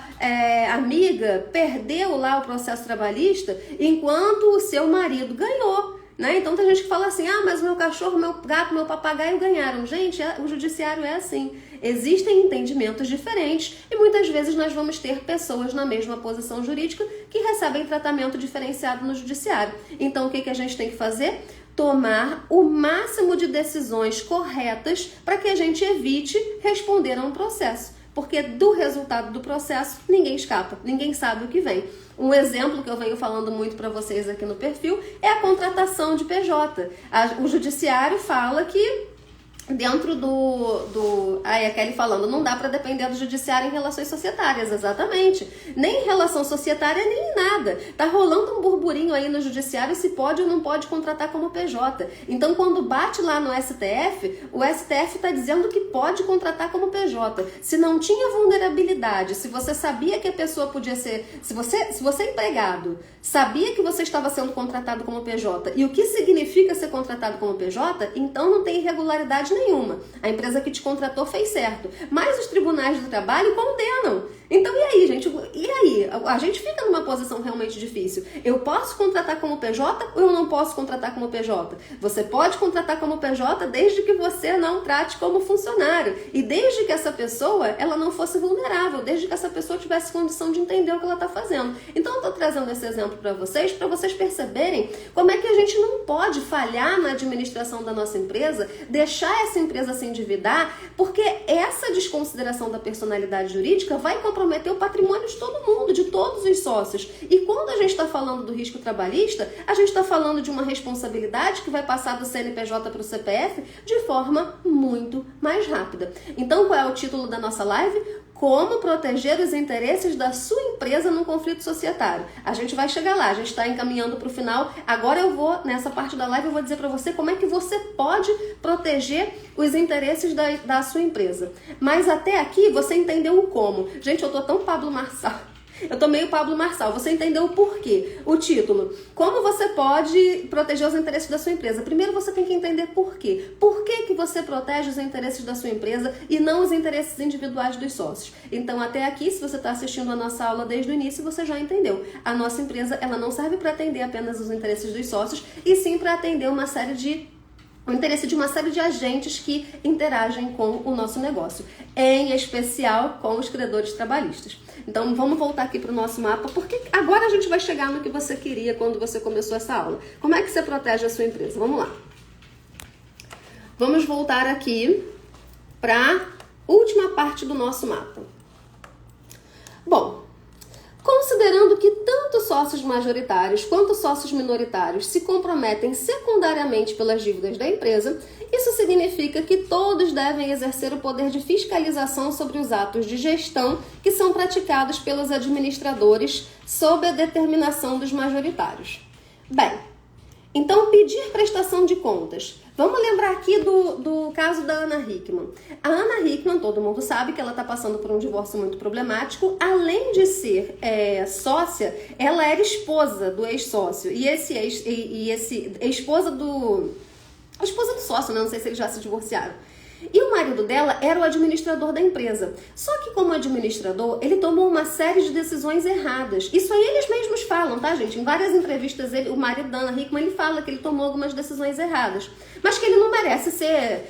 amiga perdeu lá o processo trabalhista enquanto o seu marido ganhou. Né? Então tem gente que fala assim, mas o meu cachorro, meu gato, meu papagaio ganharam. Gente, o judiciário é assim. Existem entendimentos diferentes e muitas vezes nós vamos ter pessoas na mesma posição jurídica que recebem tratamento diferenciado no judiciário. Então o que a gente tem que fazer? Tomar o máximo de decisões corretas para que a gente evite responder a um processo. Porque do resultado do processo ninguém escapa, ninguém sabe o que vem. Um exemplo que eu venho falando muito para vocês aqui no perfil é a contratação de PJ. O judiciário fala que dentro aí a Kelly falando, não dá para depender do judiciário em relações societárias, exatamente. Nem em relação societária, nem em nada. Tá rolando um burburinho aí no judiciário se pode ou não pode contratar como PJ. Então, quando bate lá no STF, o STF tá dizendo que pode contratar como PJ. Se não tinha vulnerabilidade, se você sabia que a pessoa podia ser... Se você é empregado, sabia que você estava sendo contratado como PJ, e o que significa ser contratado como PJ, então não tem irregularidade nenhuma. A empresa que te contratou fez certo. Mas os tribunais do trabalho condenam. Então, e aí, gente? E aí? A gente fica numa posição realmente difícil. Eu posso contratar como PJ ou eu não posso contratar como PJ? Você pode contratar como PJ desde que você não trate como funcionário. E desde que essa pessoa, ela não fosse vulnerável. Desde que essa pessoa tivesse condição de entender o que ela está fazendo. Então, eu estou trazendo esse exemplo para vocês perceberem como é que a gente não pode falhar na administração da nossa empresa, deixar essa empresa se endividar, porque essa desconsideração da personalidade jurídica vai comprometer o patrimônio de todo mundo, de todos os sócios. E quando a gente está falando do risco trabalhista, a gente está falando de uma responsabilidade que vai passar do CNPJ para o CPF de forma muito mais rápida. Então, qual é o título da nossa live? Como proteger os interesses da sua empresa num conflito societário. A gente vai chegar lá, a gente está encaminhando para o final. Agora eu vou, nessa parte da live, eu vou dizer para você como é que você pode proteger os interesses da sua empresa. Mas até aqui você entendeu o como. Gente, eu tô tão Pablo Marçal. Eu tô meio Pablo Marçal. Você entendeu o porquê? O título. Como você pode proteger os interesses da sua empresa? Primeiro você tem que entender por quê. Por que você protege os interesses da sua empresa e não os interesses individuais dos sócios? Então, até aqui, se você está assistindo a nossa aula desde o início, você já entendeu. A nossa empresa, ela não serve para atender apenas os interesses dos sócios, e sim para atender o interesse de uma série de agentes que interagem com o nosso negócio, em especial com os credores trabalhistas. Então, vamos voltar aqui para o nosso mapa, porque agora a gente vai chegar no que você queria quando você começou essa aula. Como é que você protege a sua empresa? Vamos lá. Vamos voltar aqui para a última parte do nosso mapa. Bom, considerando que tanto sócios majoritários quanto sócios minoritários se comprometem secundariamente pelas dívidas da empresa, isso significa que todos devem exercer o poder de fiscalização sobre os atos de gestão que são praticados pelos administradores sob a determinação dos majoritários. Bem, então pedir prestação de contas. Vamos lembrar aqui do caso da Ana Hickman. A Ana Hickman, todo mundo sabe que ela está passando por um divórcio muito problemático. Além de ser sócia, ela era esposa do ex-sócio. E esse esposa do sócio, né? Não sei se eles já se divorciaram. E o marido dela era o administrador da empresa. Só que como administrador, ele tomou uma série de decisões erradas. Isso aí eles mesmos falam, tá, gente? Em várias entrevistas, o marido da Ana Hickman, ele fala que ele tomou algumas decisões erradas. Mas que ele não merece ser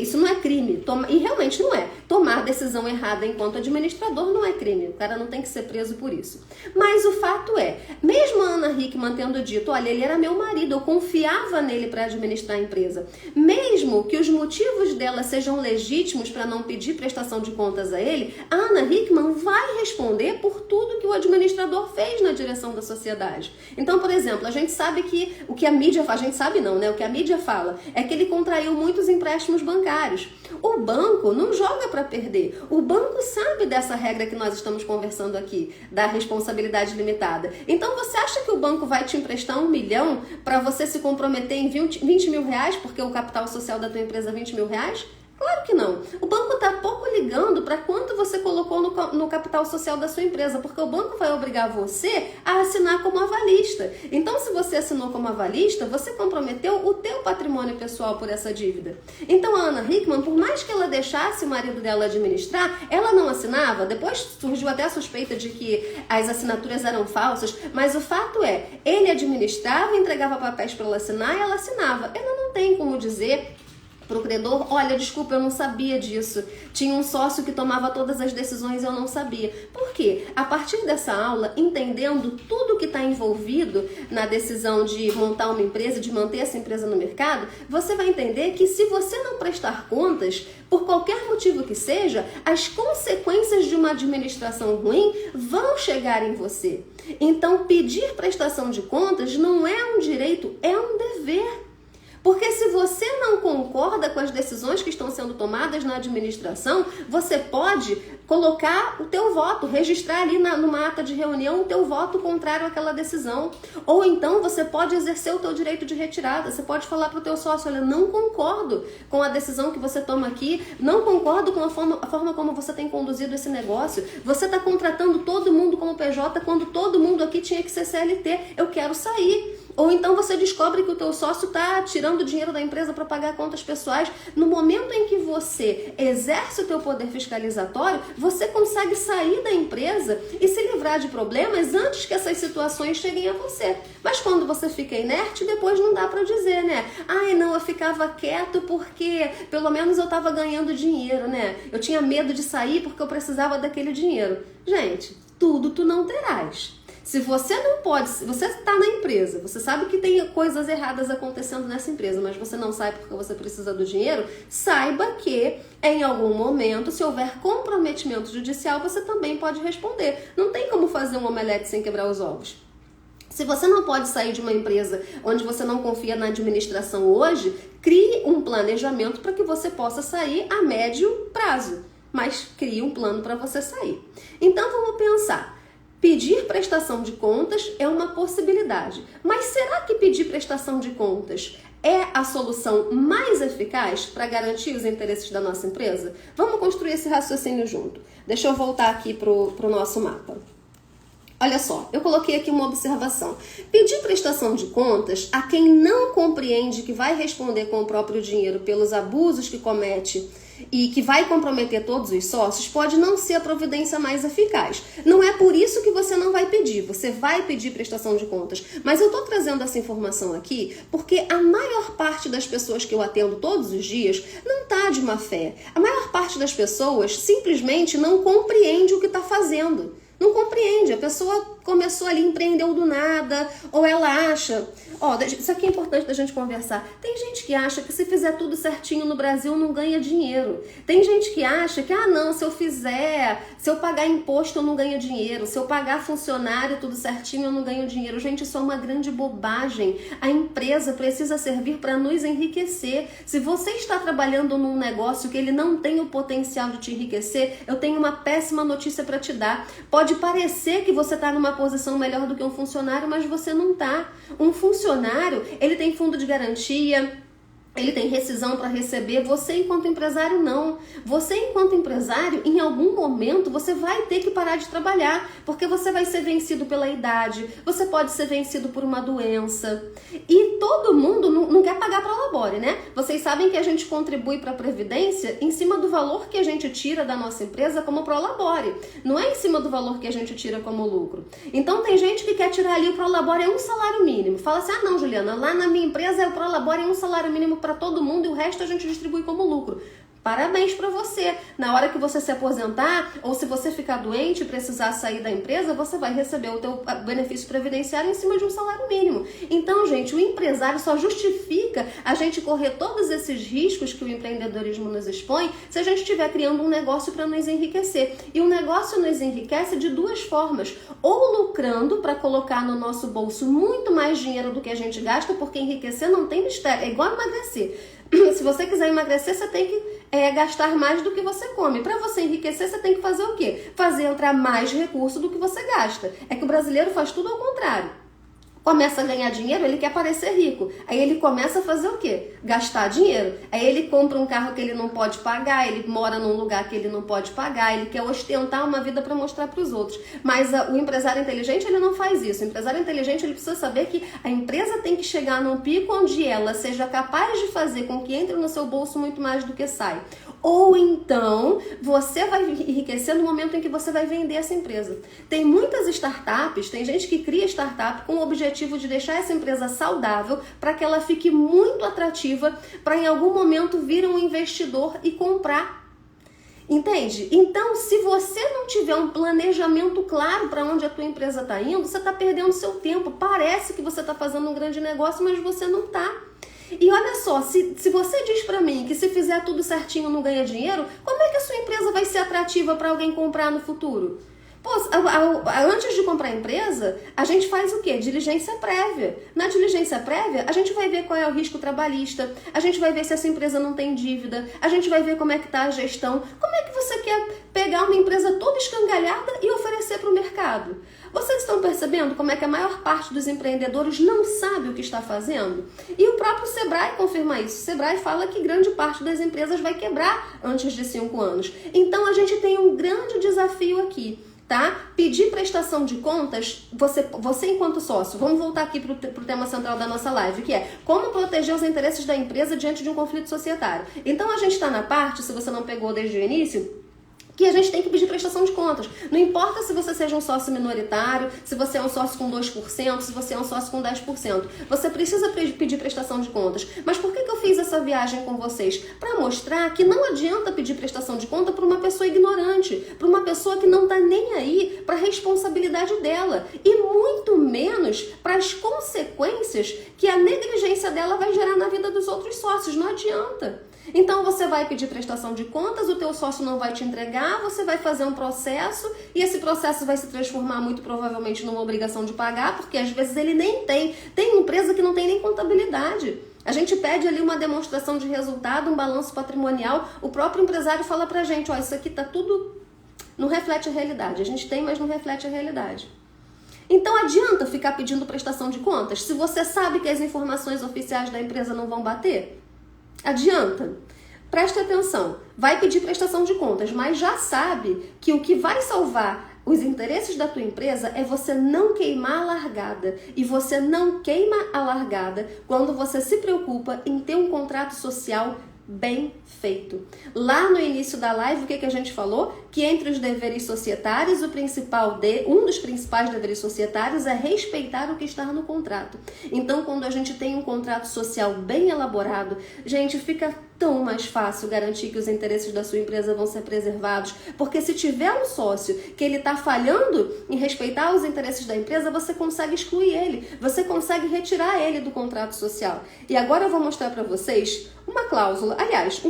isso não é crime. E realmente não é. Tomar decisão errada enquanto administrador não é crime. O cara não tem que ser preso por isso. Mas o fato é, mesmo a Ana Hickman tendo dito, olha, ele era meu marido, eu confiava nele para administrar a empresa. Mesmo que os motivos dela sejam legítimos para não pedir prestação de contas a ele, a Ana Hickman vai responder por tudo que o administrador fez na direção da sociedade. Então, por exemplo, a gente sabe que o que a mídia fala, a gente sabe não, né? O que a mídia fala é que ele contraiu muitos empréstimos bancários. O banco não joga para perder. O banco sabe dessa regra que nós estamos conversando aqui, da responsabilidade limitada. Então, você acha que o banco vai te emprestar 1 milhão para você se comprometer em 20 mil reais, porque o capital social da tua empresa é 20 mil reais? Claro que não. O banco está pouco ligando para quanto você colocou no capital social da sua empresa, porque o banco vai obrigar você a assinar como avalista. Então, se você assinou como avalista, você comprometeu o teu patrimônio pessoal por essa dívida. Então, a Ana Hickman, por mais que ela deixasse o marido dela administrar, ela não assinava. Depois surgiu até a suspeita de que as assinaturas eram falsas, mas o fato é, ele administrava, entregava papéis para ela assinar e ela assinava. Ela não tem como dizer para o credor, olha, desculpa, eu não sabia disso. Tinha um sócio que tomava todas as decisões e eu não sabia. Por quê? A partir dessa aula, entendendo tudo que está envolvido na decisão de montar uma empresa, de manter essa empresa no mercado, você vai entender que se você não prestar contas, por qualquer motivo que seja, as consequências de uma administração ruim vão chegar em você. Então, pedir prestação de contas não é um direito, é um dever. Porque se você não concorda com as decisões que estão sendo tomadas na administração, você pode colocar o teu voto, registrar ali numa ata de reunião o teu voto contrário àquela decisão. Ou então você pode exercer o teu direito de retirada. Você pode falar para o teu sócio, olha, não concordo com a decisão que você toma aqui, não concordo com a forma como você tem conduzido esse negócio. Você está contratando todo mundo como PJ quando todo mundo aqui tinha que ser CLT. Eu quero sair. Ou então você descobre que o teu sócio está tirando dinheiro da empresa para pagar contas pessoais. No momento em que você exerce o teu poder fiscalizatório, você consegue sair da empresa e se livrar de problemas antes que essas situações cheguem a você. Mas quando você fica inerte, depois não dá para dizer, né? Ai, não, eu ficava quieto porque pelo menos eu estava ganhando dinheiro, né? Eu tinha medo de sair porque eu precisava daquele dinheiro. Gente, tudo tu não terás. Se você não pode, se você está na empresa, você sabe que tem coisas erradas acontecendo nessa empresa, mas você não sabe porque você precisa do dinheiro, saiba que em algum momento, se houver comprometimento judicial, você também pode responder. Não tem como fazer um omelete sem quebrar os ovos. Se você não pode sair de uma empresa onde você não confia na administração hoje, crie um planejamento para que você possa sair a médio prazo, mas crie um plano para você sair. Então vamos pensar. Pedir prestação de contas é uma possibilidade, mas será que pedir prestação de contas é a solução mais eficaz para garantir os interesses da nossa empresa? Vamos construir esse raciocínio junto. Deixa eu voltar aqui para o nosso mapa. Olha só, eu coloquei aqui uma observação. Pedir prestação de contas a quem não compreende que vai responder com o próprio dinheiro pelos abusos que comete e que vai comprometer todos os sócios pode não ser a providência mais eficaz. Não é por isso que você não vai pedir, você vai pedir prestação de contas. Mas eu estou trazendo essa informação aqui porque a maior parte das pessoas que eu atendo todos os dias não está de má fé. A maior parte das pessoas simplesmente não compreende o que está fazendo. Não compreende, a pessoa começou ali, empreendeu do nada, ou ela acha... isso aqui é importante da gente conversar. Tem gente que acha que se fizer tudo certinho no Brasil não ganha dinheiro. Tem gente que acha que, se eu pagar imposto eu não ganho dinheiro. Se eu pagar funcionário tudo certinho eu não ganho dinheiro. Gente, isso é uma grande bobagem. A empresa precisa servir para nos enriquecer. Se você está trabalhando num negócio que ele não tem o potencial de te enriquecer, eu tenho uma péssima notícia para te dar. Pode parecer que você está numa posição melhor do que um funcionário, mas você não está. Um funcionário, ele tem fundo de garantia, ele tem rescisão para receber. Você, enquanto empresário, não. Você, enquanto empresário, em algum momento, você vai ter que parar de trabalhar, porque você vai ser vencido pela idade, você pode ser vencido por uma doença. E todo mundo não quer pagar prolabore, né? Vocês sabem que a gente contribui para a Previdência em cima do valor que a gente tira da nossa empresa como prolabore. Não é em cima do valor que a gente tira como lucro. Então, tem gente que quer tirar ali o prolabore é um salário mínimo. Fala assim, não, Juliana, lá na minha empresa o prolabore é um salário mínimo para todo mundo e o resto a gente distribui como lucro. Parabéns para você. Na hora que você se aposentar ou se você ficar doente e precisar sair da empresa, você vai receber o teu benefício previdenciário em cima de um salário mínimo. Então, gente, o empresário só justifica a gente correr todos esses riscos que o empreendedorismo nos expõe se a gente estiver criando um negócio para nos enriquecer. E o negócio nos enriquece de duas formas. Ou lucrando para colocar no nosso bolso muito mais dinheiro do que a gente gasta, porque enriquecer não tem mistério. É igual emagrecer. Se você quiser emagrecer, você tem que gastar mais do que você come. Para você enriquecer, você tem que fazer o quê? Fazer entrar mais recurso do que você gasta. É que o brasileiro faz tudo ao contrário. Começa a ganhar dinheiro, ele quer parecer rico. Aí ele começa a fazer o quê? Gastar dinheiro. Aí ele compra um carro que ele não pode pagar, ele mora num lugar que ele não pode pagar, ele quer ostentar uma vida para mostrar para os outros. Mas o empresário inteligente, ele não faz isso. O empresário inteligente, ele precisa saber que a empresa tem que chegar num pico onde ela seja capaz de fazer com que entre no seu bolso muito mais do que sai. Ou então, você vai enriquecer no momento em que você vai vender essa empresa. Tem muitas startups, tem gente que cria startup com o objetivo de deixar essa empresa saudável para que ela fique muito atrativa para em algum momento vir um investidor e comprar. Entende? Então, se você não tiver um planejamento claro para onde a tua empresa está indo, você está perdendo seu tempo. Parece que você está fazendo um grande negócio, mas você não está. E olha só, se você diz pra mim que se fizer tudo certinho não ganha dinheiro, como é que a sua empresa vai ser atrativa para alguém comprar no futuro? Pô, antes de comprar a empresa, a gente faz o quê? Diligência prévia. Na diligência prévia, a gente vai ver qual é o risco trabalhista, a gente vai ver se essa empresa não tem dívida, a gente vai ver como é que está a gestão. Como é que você quer pegar uma empresa toda escangalhada e oferecer para o mercado? Vocês estão percebendo como é que a maior parte dos empreendedores não sabe o que está fazendo? E o próprio Sebrae confirma isso. O Sebrae fala que grande parte das empresas vai quebrar antes de 5 anos. Então, a gente tem um grande desafio aqui. tá? Pedir prestação de contas, você enquanto sócio, vamos voltar aqui pro tema central da nossa live, que é como proteger os interesses da empresa diante de um conflito societário. Então a gente está na parte, se você não pegou desde o início, que a gente tem que pedir prestação de contas. Não importa se você seja um sócio minoritário, se você é um sócio com 2%, se você é um sócio com 10%. Você precisa pedir prestação de contas. Mas por que eu fiz essa viagem com vocês? Para mostrar que não adianta pedir prestação de conta para uma pessoa ignorante, para uma pessoa que não está nem aí para a responsabilidade dela. E muito menos para as consequências que a negligência dela vai gerar na vida dos outros sócios. Não adianta. Então você vai pedir prestação de contas, o teu sócio não vai te entregar, você vai fazer um processo e esse processo vai se transformar muito provavelmente numa obrigação de pagar, porque às vezes ele nem tem. Tem empresa que não tem nem contabilidade. A gente pede ali uma demonstração de resultado, um balanço patrimonial, o próprio empresário fala pra gente, ó, isso aqui tá tudo, não reflete a realidade. A gente tem, mas não reflete a realidade. Então adianta ficar pedindo prestação de contas se você sabe que as informações oficiais da empresa não vão bater? Adianta. Preste atenção. Vai pedir prestação de contas, mas já sabe que o que vai salvar os interesses da tua empresa é você não queimar a largada. E você não queima a largada quando você se preocupa em ter um contrato social bem feito. Lá no início da live, o que a gente falou? Que entre os deveres societários, um dos principais deveres societários é respeitar o que está no contrato. Então, quando a gente tem um contrato social bem elaborado, gente, fica tão mais fácil garantir que os interesses da sua empresa vão ser preservados, porque se tiver um sócio que ele está falhando em respeitar os interesses da empresa, você consegue excluir ele, você consegue retirar ele do contrato social. E agora eu vou mostrar para vocês uma cláusula, aliás,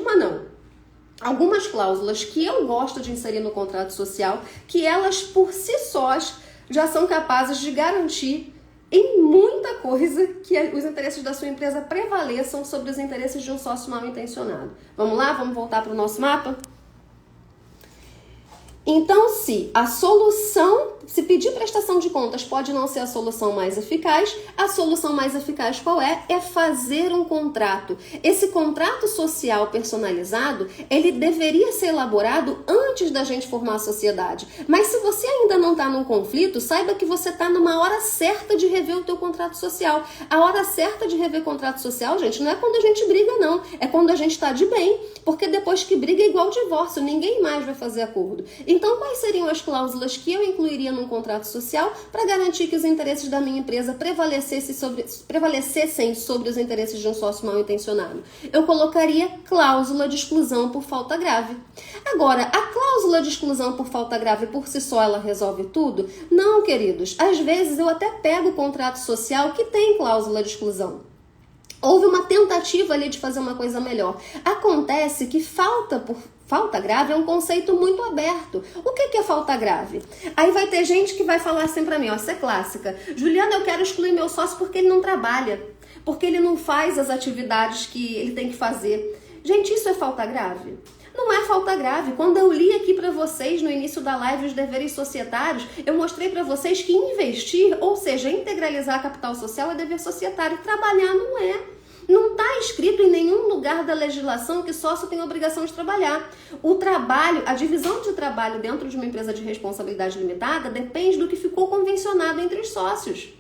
algumas cláusulas que eu gosto de inserir no contrato social, que elas por si sós já são capazes de garantir em muita coisa que os interesses da sua empresa prevaleçam sobre os interesses de um sócio mal intencionado. Vamos lá? Vamos voltar para o nosso mapa? Então, se pedir prestação de contas pode não ser a solução mais eficaz, a solução mais eficaz qual é? É fazer um contrato. Esse contrato social personalizado, ele deveria ser elaborado antes da gente formar a sociedade. Mas se você ainda não está num conflito, saiba que você está numa hora certa de rever o teu contrato social. A hora certa de rever contrato social, gente, não é quando a gente briga, não. É quando a gente está de bem. Porque depois que briga é igual divórcio, ninguém mais vai fazer acordo. Então, quais seriam as cláusulas que eu incluiria num contrato social para garantir que os interesses da minha empresa prevalecessem sobre os interesses de um sócio mal intencionado? Eu colocaria cláusula de exclusão por falta grave. Agora, a cláusula de exclusão por falta grave por si só ela resolve tudo? Não, queridos. Às vezes eu até pego o contrato social que tem cláusula de exclusão. Houve uma tentativa ali de fazer uma coisa melhor. Acontece que falta grave é um conceito muito aberto. O que é falta grave? Aí vai ter gente que vai falar assim pra mim, ó, essa é clássica. Juliana, eu quero excluir meu sócio porque ele não trabalha, porque ele não faz as atividades que ele tem que fazer. Gente, isso é falta grave? Não é falta grave. Quando eu li aqui para vocês no início da live os deveres societários, eu mostrei para vocês que investir, ou seja, integralizar capital social é dever societário. Trabalhar não é. Não está escrito em nenhum lugar da legislação que sócio tem obrigação de trabalhar. O trabalho, a divisão de trabalho dentro de uma empresa de responsabilidade limitada depende do que ficou convencionado entre os sócios.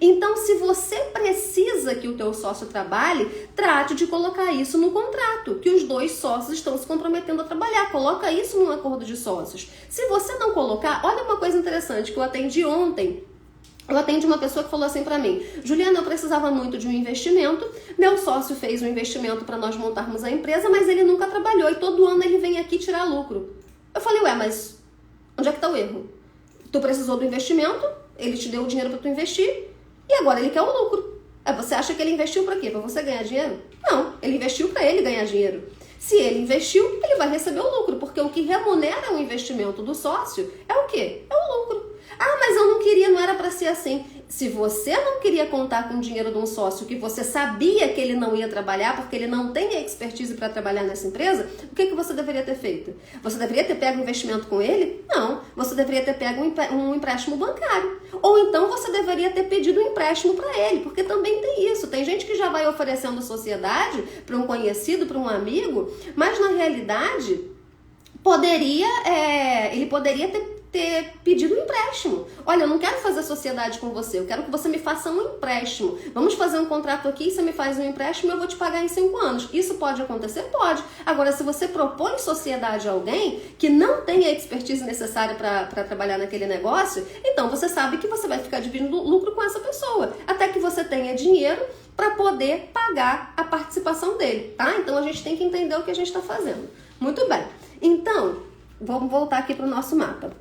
Então, se você precisa que o teu sócio trabalhe, trate de colocar isso no contrato, que os dois sócios estão se comprometendo a trabalhar. Coloca isso num acordo de sócios. Se você não colocar, olha uma coisa interessante que eu atendi ontem. Eu atendi uma pessoa que falou assim pra mim, Juliana, eu precisava muito de um investimento, meu sócio fez um investimento para nós montarmos a empresa, mas ele nunca trabalhou e todo ano ele vem aqui tirar lucro. Eu falei, ué, mas onde é que tá o erro? Tu precisou do investimento, ele te deu o dinheiro para tu investir e agora ele quer o lucro. Você acha que ele investiu para quê? Para você ganhar dinheiro? Não, ele investiu para ele ganhar dinheiro. Se ele investiu, ele vai receber o lucro, porque o que remunera o investimento do sócio é o quê? É o lucro. Ah, mas eu não queria, não era para ser assim. Se você não queria contar com o dinheiro de um sócio que você sabia que ele não ia trabalhar, porque ele não tem a expertise para trabalhar nessa empresa, o que você deveria ter feito? Você deveria ter pego um investimento com ele? Não. Você deveria ter pego um empréstimo bancário. Ou então você deveria ter pedido um empréstimo para ele, porque também tem isso. Tem gente que já vai oferecendo sociedade para um conhecido, para um amigo, mas na realidade ele poderia ter ter pedido um empréstimo. Olha, eu não quero fazer sociedade com você, eu quero que você me faça um empréstimo. Vamos fazer um contrato aqui, você me faz um empréstimo e eu vou te pagar em 5 anos. Isso pode acontecer? Pode. Agora, se você propõe sociedade a alguém que não tem a expertise necessária para trabalhar naquele negócio, então você sabe que você vai ficar dividindo lucro com essa pessoa, até que você tenha dinheiro para poder pagar a participação dele, tá? Então a gente tem que entender o que a gente está fazendo. Muito bem. Então, vamos voltar aqui para o nosso mapa.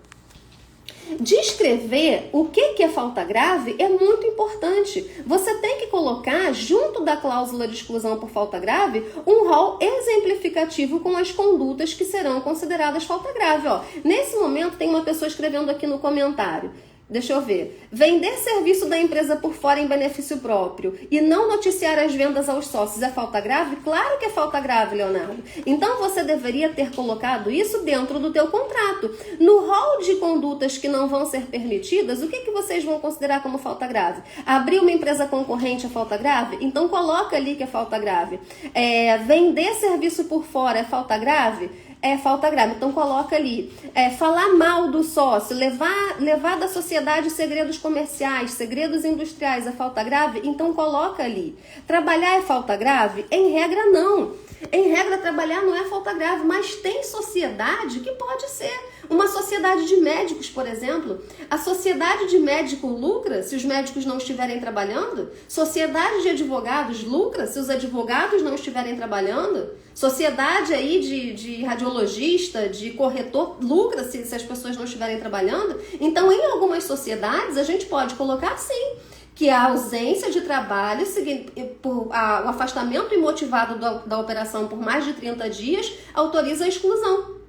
Descrever o que é falta grave é muito importante. Você tem que colocar, junto da cláusula de exclusão por falta grave, um rol exemplificativo com as condutas que serão consideradas falta grave. Ó, nesse momento, tem uma pessoa escrevendo aqui no comentário. Deixa eu ver. Vender serviço da empresa por fora em benefício próprio e não noticiar as vendas aos sócios é falta grave? Claro que é falta grave, Leonardo. Então você deveria ter colocado isso dentro do teu contrato. No rol de condutas que não vão ser permitidas, o que vocês vão considerar como falta grave? Abrir uma empresa concorrente é falta grave? Então coloca ali que é falta grave. Vender serviço por fora é falta grave? É falta grave, então coloca ali. Falar mal do sócio, levar da sociedade segredos comerciais, segredos industriais é falta grave, então coloca ali. Trabalhar é falta grave? Em regra, não. Em regra, trabalhar não é falta grave, mas tem sociedade que pode ser. Uma sociedade de médicos, por exemplo. A sociedade de médico lucra se os médicos não estiverem trabalhando? Sociedade de advogados lucra se os advogados não estiverem trabalhando? Sociedade aí de radiologista, de corretor lucra se as pessoas não estiverem trabalhando? Então, em algumas sociedades, a gente pode colocar sim, que a ausência de trabalho, o afastamento imotivado da operação por mais de 30 dias, autoriza a exclusão.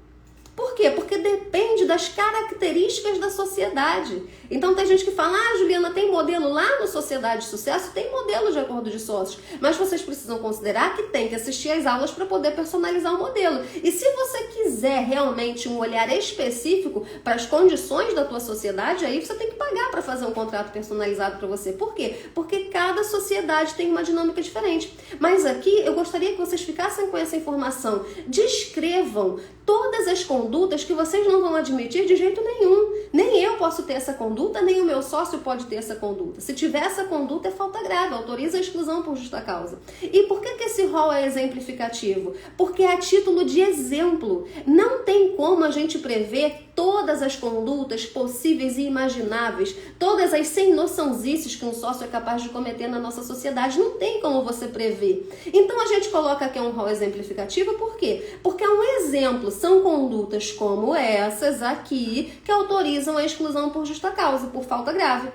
Por quê? Porque depende das características da sociedade. Então tem gente que fala, Juliana, tem modelo lá no Sociedade de Sucesso? Tem modelo de acordo de sócios, mas vocês precisam considerar que tem que assistir às aulas para poder personalizar o modelo. E se você quiser realmente um olhar específico para as condições da tua sociedade, aí você tem que pagar para fazer um contrato personalizado para você. Por quê? Porque cada sociedade tem uma dinâmica diferente. Mas aqui eu gostaria que vocês ficassem com essa informação. Descrevam todas as condutas que vocês não vão admitir de jeito nenhum. Nem eu posso ter essa conduta, nem o meu sócio pode ter essa conduta. Se tiver essa conduta, é falta grave, autoriza a exclusão por justa causa. E por que esse rol é exemplificativo? Porque é a título de exemplo. Não tem como a gente prever todas as condutas possíveis e imagináveis, todas as sem noçãozices que um sócio é capaz de cometer na nossa sociedade. Não tem como você prever. Então a gente coloca aqui um rol exemplificativo, por quê? Porque é um exemplo, são condutas como essas aqui que autorizam a exclusão por justa causa, por falta grave.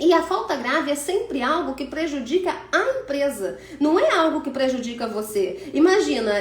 E a falta grave é sempre algo que prejudica a empresa, não é algo que prejudica você. Imagina,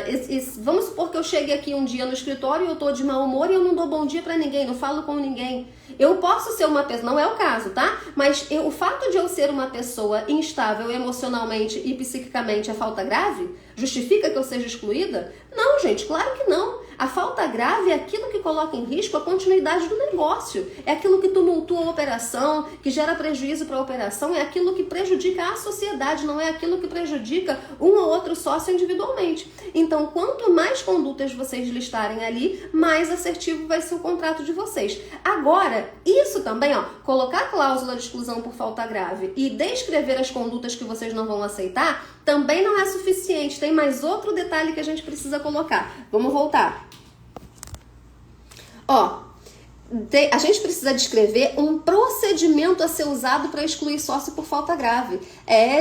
vamos supor que eu chegue aqui um dia no escritório e eu tô de mau humor e eu não dou bom dia pra ninguém, não falo com ninguém. Eu posso ser uma pessoa, não é o caso, tá? Mas o fato de eu ser uma pessoa instável emocionalmente e psiquicamente é falta grave? Justifica que eu seja excluída? Não, gente, claro que não. A falta grave é aquilo que coloca em risco a continuidade do negócio. É aquilo que tumultua a operação, que gera prejuízo para a operação, é aquilo que prejudica a sociedade, não é aquilo que prejudica um ou outro sócio individualmente. Então, quanto mais condutas vocês listarem ali, mais assertivo vai ser o contrato de vocês. Agora, isso também, colocar a cláusula de exclusão por falta grave e descrever as condutas que vocês não vão aceitar, também não é suficiente. Tem mais outro detalhe que a gente precisa colocar. Vamos voltar. A gente precisa descrever um procedimento a ser usado para excluir sócio por falta grave.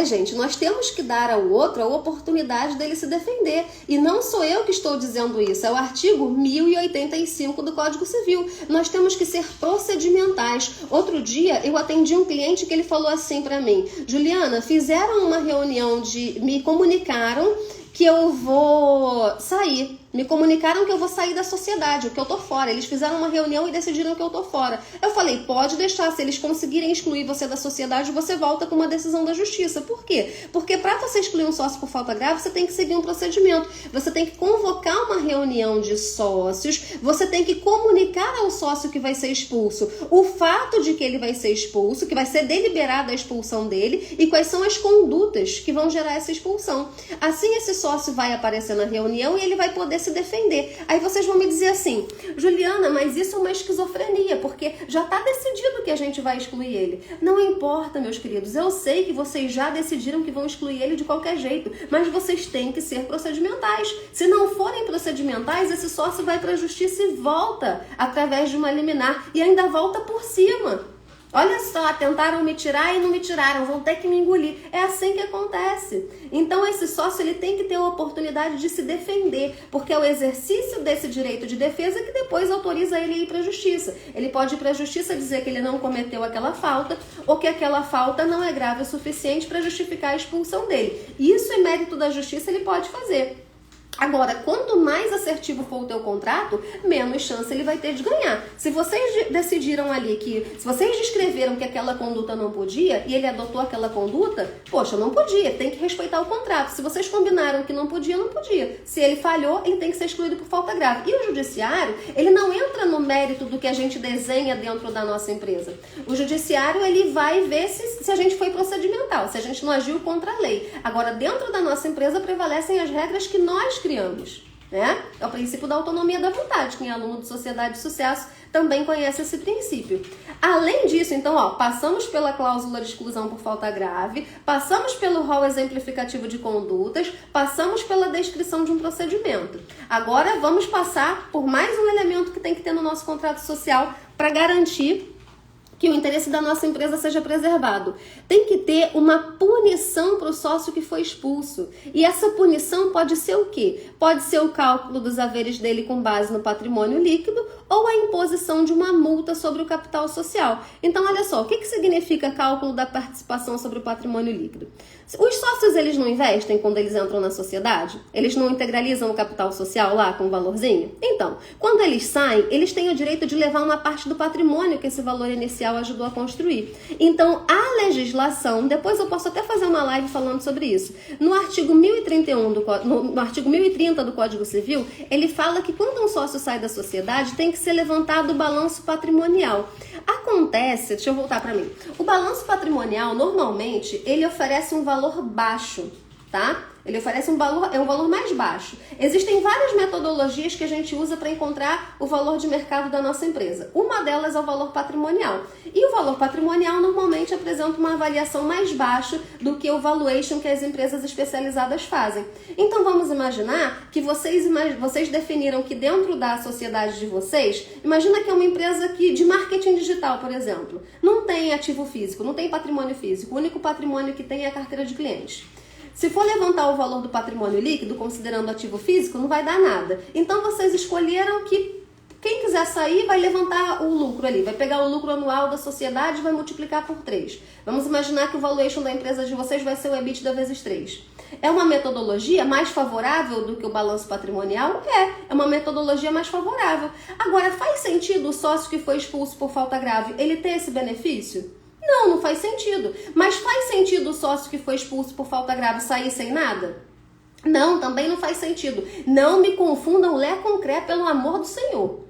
Gente, nós temos que dar ao outro a oportunidade dele se defender. E não sou eu que estou dizendo isso, é o artigo 1085 do Código Civil. Nós temos que ser procedimentais. Outro dia, eu atendi um cliente que ele falou assim para mim: Juliana, fizeram uma reunião me comunicaram que eu vou sair. Me comunicaram que eu vou sair da sociedade, que eu tô fora. Eles fizeram uma reunião e decidiram que eu tô fora. Eu falei, pode deixar, se eles conseguirem excluir você da sociedade, você volta com uma decisão da justiça. Por quê? Porque para você excluir um sócio por falta grave, você tem que seguir um procedimento. Você tem que convocar uma reunião de sócios, você tem que comunicar ao sócio que vai ser expulso o fato de que ele vai ser expulso, que vai ser deliberada a expulsão dele e quais são as condutas que vão gerar essa expulsão. Assim, esse sócio vai aparecer na reunião e ele vai poder se defender. Aí vocês vão me dizer assim, Juliana, mas isso é uma esquizofrenia, porque já está decidido que a gente vai excluir ele. Não importa, meus queridos, eu sei que vocês já decidiram que vão excluir ele de qualquer jeito, mas vocês têm que ser procedimentais. Se não forem procedimentais, esse sócio vai para a justiça e volta através de uma liminar e ainda volta por cima. Olha só, tentaram me tirar e não me tiraram, vão ter que me engolir. É assim que acontece. Então esse sócio ele tem que ter a oportunidade de se defender, porque é o exercício desse direito de defesa que depois autoriza ele a ir para a justiça. Ele pode ir para a justiça dizer que ele não cometeu aquela falta ou que aquela falta não é grave o suficiente para justificar a expulsão dele. Isso é mérito da justiça, ele pode fazer. Agora, quanto mais assertivo for o teu contrato, menos chance ele vai ter de ganhar. Se vocês decidiram ali se vocês descreveram que aquela conduta não podia e ele adotou aquela conduta, poxa, não podia, tem que respeitar o contrato. Se vocês combinaram que não podia, não podia. Se ele falhou, ele tem que ser excluído por falta grave. E o judiciário, ele não entra no mérito do que a gente desenha dentro da nossa empresa. O judiciário, ele vai ver se a gente foi procedimental, se a gente não agiu contra a lei. Agora, dentro da nossa empresa prevalecem as regras que nós criamos, né? É o princípio da autonomia da vontade. Quem é aluno de Sociedade de Sucesso também conhece esse princípio. Além disso, então, passamos pela cláusula de exclusão por falta grave, passamos pelo rol exemplificativo de condutas, passamos pela descrição de um procedimento. Agora vamos passar por mais um elemento que tem que ter no nosso contrato social para garantir que o interesse da nossa empresa seja preservado. Tem que ter uma punição para o sócio que foi expulso. E essa punição pode ser o quê? Pode ser o cálculo dos haveres dele com base no patrimônio líquido ou a imposição de uma multa sobre o capital social. Então, olha só, o que significa cálculo da participação sobre o patrimônio líquido? Os sócios, eles não investem quando eles entram na sociedade? Eles não integralizam o capital social lá com um valorzinho? Então, quando eles saem, eles têm o direito de levar uma parte do patrimônio que esse valor inicial ajudou a construir. Então, a legislação, depois eu posso até fazer uma live falando sobre isso, no artigo 1031 no artigo 1030 do Código Civil, ele fala que quando um sócio sai da sociedade, tem que ser levantado o balanço patrimonial. Acontece, deixa eu voltar para mim, o balanço patrimonial, normalmente, ele oferece um valor baixo, tá? Ele oferece um valor mais baixo. Existem várias metodologias que a gente usa para encontrar o valor de mercado da nossa empresa. Uma delas é o valor patrimonial. E o valor patrimonial normalmente apresenta uma avaliação mais baixa do que o valuation que as empresas especializadas fazem. Então vamos imaginar que vocês definiram que dentro da sociedade de vocês, imagina que é uma empresa de marketing digital, por exemplo, não tem ativo físico, não tem patrimônio físico, o único patrimônio que tem é a carteira de clientes. Se for levantar o valor do patrimônio líquido, considerando ativo físico, não vai dar nada. Então, vocês escolheram que quem quiser sair vai levantar o lucro ali, vai pegar o lucro anual da sociedade e vai multiplicar por 3. Vamos imaginar que o valuation da empresa de vocês vai ser o EBITDA vezes 3. É uma metodologia mais favorável do que o balanço patrimonial? É uma metodologia mais favorável. Agora, faz sentido o sócio que foi expulso por falta grave, ele ter esse benefício? Não faz sentido. Mas faz sentido o sócio que foi expulso por falta grave sair sem nada? Não, também não faz sentido. Não me confundam Lé com Cré, pelo amor do Senhor.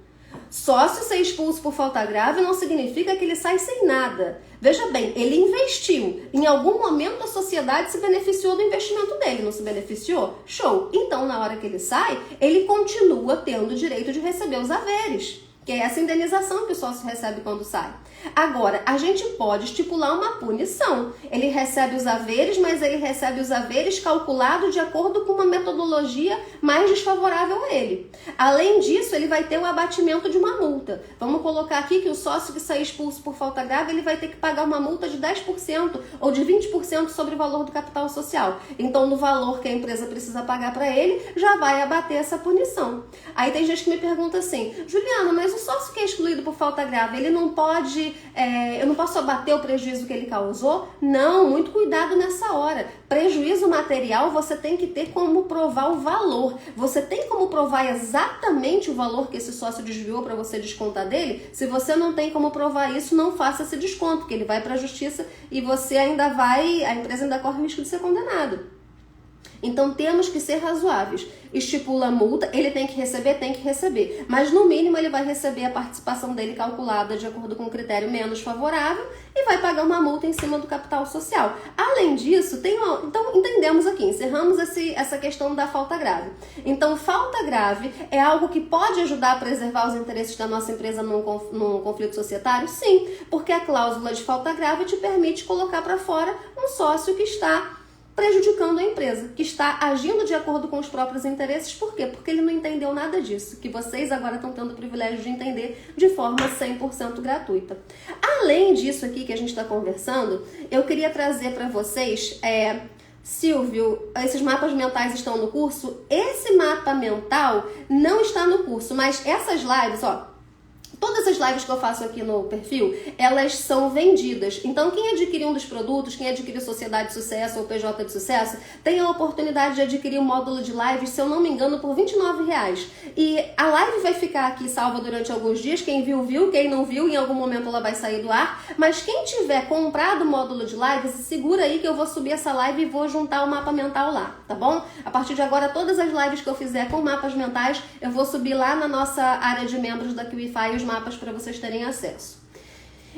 Sócio ser expulso por falta grave não significa que ele sai sem nada. Veja bem, ele investiu. Em algum momento a sociedade se beneficiou do investimento dele, não se beneficiou? Show! Então, na hora que ele sai, ele continua tendo o direito de receber os haveres, que é essa indenização que o sócio recebe quando sai. Agora, a gente pode estipular uma punição. Ele recebe os haveres, mas ele recebe os haveres calculados de acordo com uma metodologia mais desfavorável a ele. Além disso, ele vai ter o abatimento de uma multa. Vamos colocar aqui que o sócio que sair expulso por falta grave, ele vai ter que pagar uma multa de 10% ou de 20% sobre o valor do capital social. Então, no valor que a empresa precisa pagar para ele, já vai abater essa punição. Aí tem gente que me pergunta assim, Juliana, mas o sócio que é excluído por falta grave, ele não pode... eu não posso abater o prejuízo que ele causou? Não, muito cuidado nessa hora. Prejuízo material, você tem que ter como provar o valor. Você tem como provar exatamente o valor que esse sócio desviou para você descontar dele? Se você não tem como provar isso, não faça esse desconto, porque ele vai para a justiça e a empresa ainda corre o risco de ser condenado. Então temos que ser razoáveis. Estipula a multa, ele tem que receber. Mas no mínimo ele vai receber a participação dele calculada de acordo com um critério menos favorável e vai pagar uma multa em cima do capital social. Além disso, então entendemos aqui, encerramos essa questão da falta grave. Então falta grave é algo que pode ajudar a preservar os interesses da nossa empresa num conflito societário? Sim, porque a cláusula de falta grave te permite colocar para fora um sócio que está prejudicando a empresa, que está agindo de acordo com os próprios interesses. Por quê? Porque ele não entendeu nada disso, que vocês agora estão tendo o privilégio de entender de forma 100% gratuita. Além disso aqui que a gente está conversando, eu queria trazer para vocês, Silvio, esses mapas mentais estão no curso? Esse mapa mental não está no curso, mas essas lives, todas as lives que eu faço aqui no perfil, elas são vendidas. Então, quem adquirir um dos produtos, quem adquirir Sociedade de Sucesso ou PJ de Sucesso, tem a oportunidade de adquirir um módulo de lives, se eu não me engano, por R$29. E a live vai ficar aqui salva durante alguns dias. Quem viu, viu. Quem não viu, em algum momento ela vai sair do ar. Mas quem tiver comprado o módulo de lives, segura aí que eu vou subir essa live e vou juntar o mapa mental lá, tá bom? A partir de agora, todas as lives que eu fizer com mapas mentais, eu vou subir lá na nossa área de membros da QIFI os mapas para vocês terem acesso.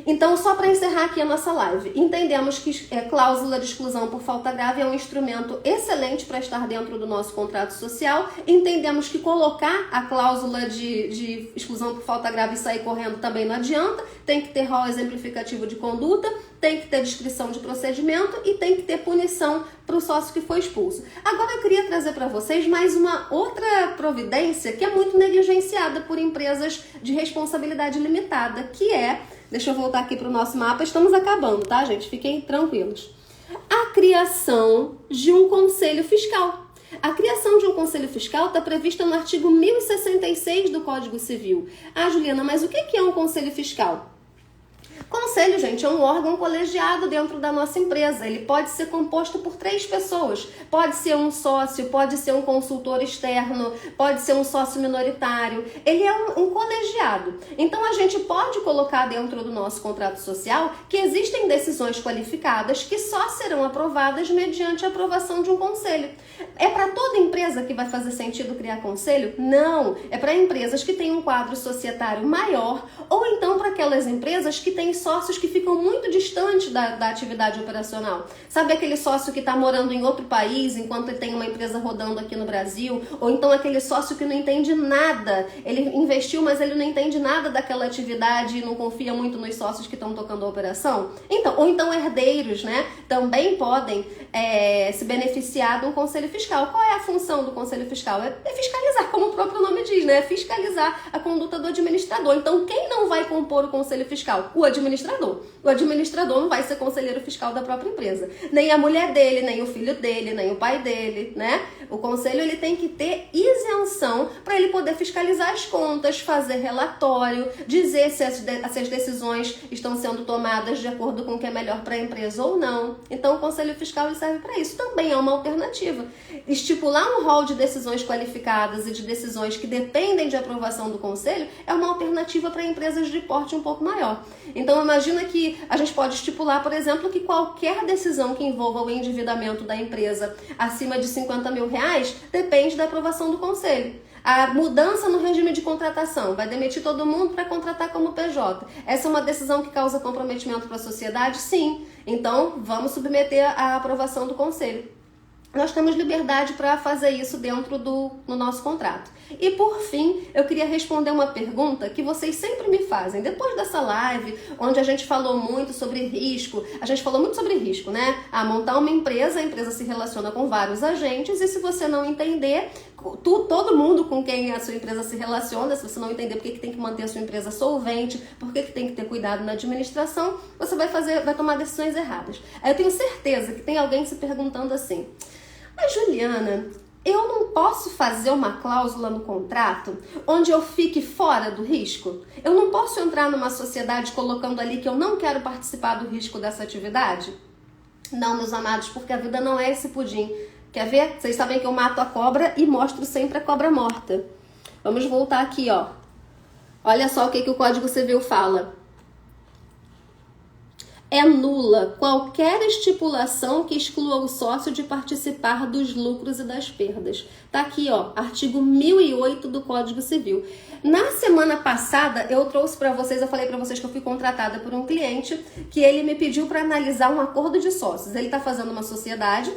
Então, só para encerrar aqui a nossa live, entendemos que cláusula de exclusão por falta grave é um instrumento excelente para estar dentro do nosso contrato social. Entendemos que colocar a cláusula de exclusão por falta grave e sair correndo também não adianta. Tem que ter rol exemplificativo de conduta, tem que ter descrição de procedimento e tem que ter punição para o sócio que foi expulso. Agora eu queria trazer para vocês mais uma outra providência que é muito negligenciada por empresas de responsabilidade limitada, que é... Deixa eu voltar aqui para o nosso mapa. Estamos acabando, tá, gente? Fiquem tranquilos. A criação de um conselho fiscal. A criação de um conselho fiscal está prevista no artigo 1066 do Código Civil. Ah, Juliana, mas o que é um conselho fiscal? Conselho, gente, é um órgão colegiado dentro da nossa empresa. Ele pode ser composto por 3 pessoas. Pode ser um sócio, pode ser um consultor externo, pode ser um sócio minoritário. Ele é um colegiado. Então, a gente pode colocar dentro do nosso contrato social que existem decisões qualificadas que só serão aprovadas mediante a aprovação de um conselho. É para toda empresa que vai fazer sentido criar conselho? Não. É para empresas que têm um quadro societário maior ou então para aquelas empresas que têm sócios que ficam muito distantes da atividade operacional. Sabe aquele sócio que está morando em outro país enquanto ele tem uma empresa rodando aqui no Brasil? Ou então aquele sócio que não entende nada. Ele investiu, mas ele não entende nada daquela atividade e não confia muito nos sócios que estão tocando a operação? Ou então herdeiros, né? Também podem se beneficiar de um conselho fiscal. Qual é a função do conselho fiscal? É fiscalizar, como o próprio nome diz, né? É fiscalizar a conduta do administrador. Então, quem não vai compor o conselho fiscal? O administrador. O administrador não vai ser conselheiro fiscal da própria empresa. Nem a mulher dele, nem o filho dele, nem o pai dele, né? O conselho ele tem que ter isenção para ele poder fiscalizar as contas, fazer relatório, dizer se as decisões estão sendo tomadas de acordo com o que é melhor para a empresa ou não. Então, o conselho fiscal ele serve para isso. Também é uma alternativa. Estipular um rol de decisões qualificadas e de decisões que dependem de aprovação do conselho é uma alternativa para empresas de porte um pouco maior. Então, imagina que a gente pode estipular, por exemplo, que qualquer decisão que envolva o endividamento da empresa acima de R$50 mil depende da aprovação do conselho. A mudança no regime de contratação, vai demitir todo mundo para contratar como PJ. Essa é uma decisão que causa comprometimento para a sociedade? Sim. Então, vamos submeter à aprovação do conselho. Nós temos liberdade para fazer isso dentro do nosso contrato. E por fim, eu queria responder uma pergunta que vocês sempre me fazem. Depois dessa live, onde a gente falou muito sobre risco, né? Montar uma empresa, a empresa se relaciona com vários agentes e se você não entender, todo mundo com quem a sua empresa se relaciona, se você não entender por que tem que manter a sua empresa solvente, por que tem que ter cuidado na administração, você vai tomar decisões erradas. Aí eu tenho certeza que tem alguém se perguntando assim: mas Juliana, eu não posso fazer uma cláusula no contrato onde eu fique fora do risco? Eu não posso entrar numa sociedade colocando ali que eu não quero participar do risco dessa atividade? Não, meus amados, porque a vida não é esse pudim. Quer ver? Vocês sabem que eu mato a cobra e mostro sempre a cobra morta. Vamos voltar aqui, ó. Olha só o que o Código Civil fala. É nula qualquer estipulação que exclua o sócio de participar dos lucros e das perdas. Tá aqui, ó, artigo 1008 do Código Civil. Na semana passada, eu trouxe para vocês, eu falei para vocês que eu fui contratada por um cliente que ele me pediu para analisar um acordo de sócios. Ele está fazendo uma sociedade.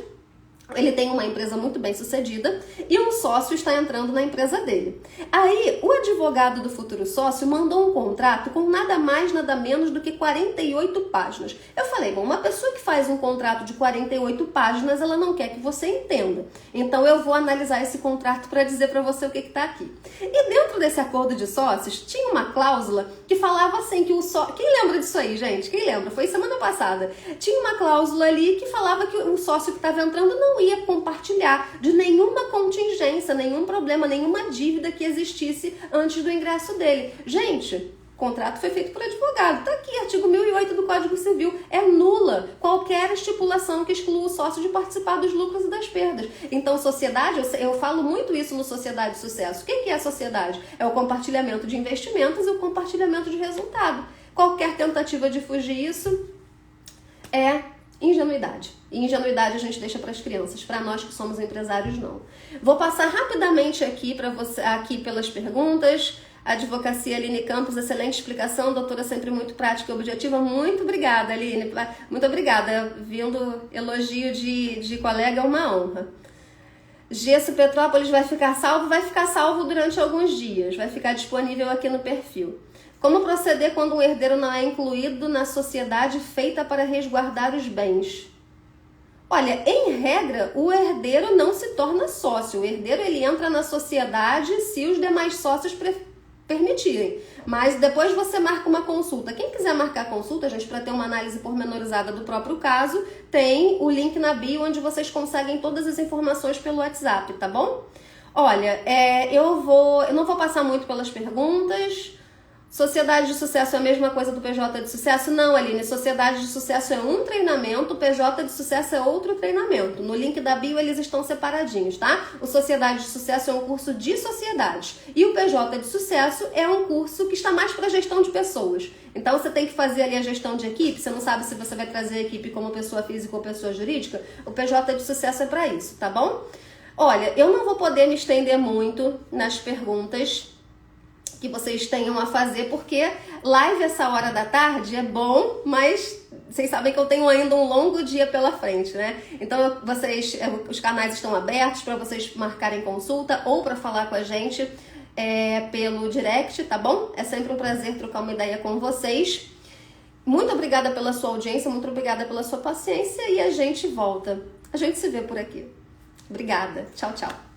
Ele tem uma empresa muito bem sucedida e um sócio está entrando na empresa dele. Aí, o advogado do futuro sócio mandou um contrato com nada mais, nada menos do que 48 páginas. Eu falei, bom, uma pessoa que faz um contrato de 48 páginas, ela não quer que você entenda. Então, eu vou analisar esse contrato para dizer para você o que está aqui. E dentro desse acordo de sócios, tinha uma cláusula que falava assim que o sócio... Quem lembra disso aí, gente? Quem lembra? Foi semana passada. Tinha uma cláusula ali que falava que o sócio que estava entrando não ia compartilhar de nenhuma contingência, nenhum problema, nenhuma dívida que existisse antes do ingresso dele. Gente, o contrato foi feito por advogado. Tá aqui, artigo 1008 do Código Civil. É nula qualquer estipulação que exclua o sócio de participar dos lucros e das perdas. Então, sociedade, eu falo muito isso no Sociedade de Sucesso. O que é a sociedade? É o compartilhamento de investimentos e o compartilhamento de resultado. Qualquer tentativa de fugir isso é ingenuidade. E ingenuidade a gente deixa para as crianças, para nós que somos empresários não. Vou passar rapidamente aqui para você, aqui pelas perguntas. Advocacia Aline Campos, excelente explicação, doutora sempre muito prática e objetiva. Muito obrigada, Aline. Muito obrigada. Vindo elogio de colega é uma honra. Gesso Petrópolis vai ficar salvo durante alguns dias. Vai ficar disponível aqui no perfil. Como proceder quando um herdeiro não é incluído na sociedade feita para resguardar os bens? Olha, em regra, o herdeiro não se torna sócio. O herdeiro ele entra na sociedade se os demais sócios permitirem. Mas depois você marca uma consulta. Quem quiser marcar consulta, gente, para ter uma análise pormenorizada do próprio caso, tem o link na bio onde vocês conseguem todas as informações pelo WhatsApp, tá bom? Olha, eu não vou passar muito pelas perguntas. Sociedade de sucesso é a mesma coisa do PJ de sucesso? Não, Aline. Sociedade de sucesso é um treinamento, o PJ de sucesso é outro treinamento. No link da bio eles estão separadinhos, tá? O Sociedade de Sucesso é um curso de sociedades e o PJ de sucesso é um curso que está mais para gestão de pessoas. Então você tem que fazer ali a gestão de equipe, você não sabe se você vai trazer a equipe como pessoa física ou pessoa jurídica, o PJ de sucesso é para isso, tá bom? Olha, eu não vou poder me estender muito nas perguntas que vocês tenham a fazer, porque live essa hora da tarde é bom, mas vocês sabem que eu tenho ainda um longo dia pela frente, né? Então os canais estão abertos para vocês marcarem consulta ou para falar com a gente pelo direct, tá bom? É sempre um prazer trocar uma ideia com vocês. Muito obrigada pela sua audiência, muito obrigada pela sua paciência e a gente volta. A gente se vê por aqui. Obrigada. Tchau, tchau.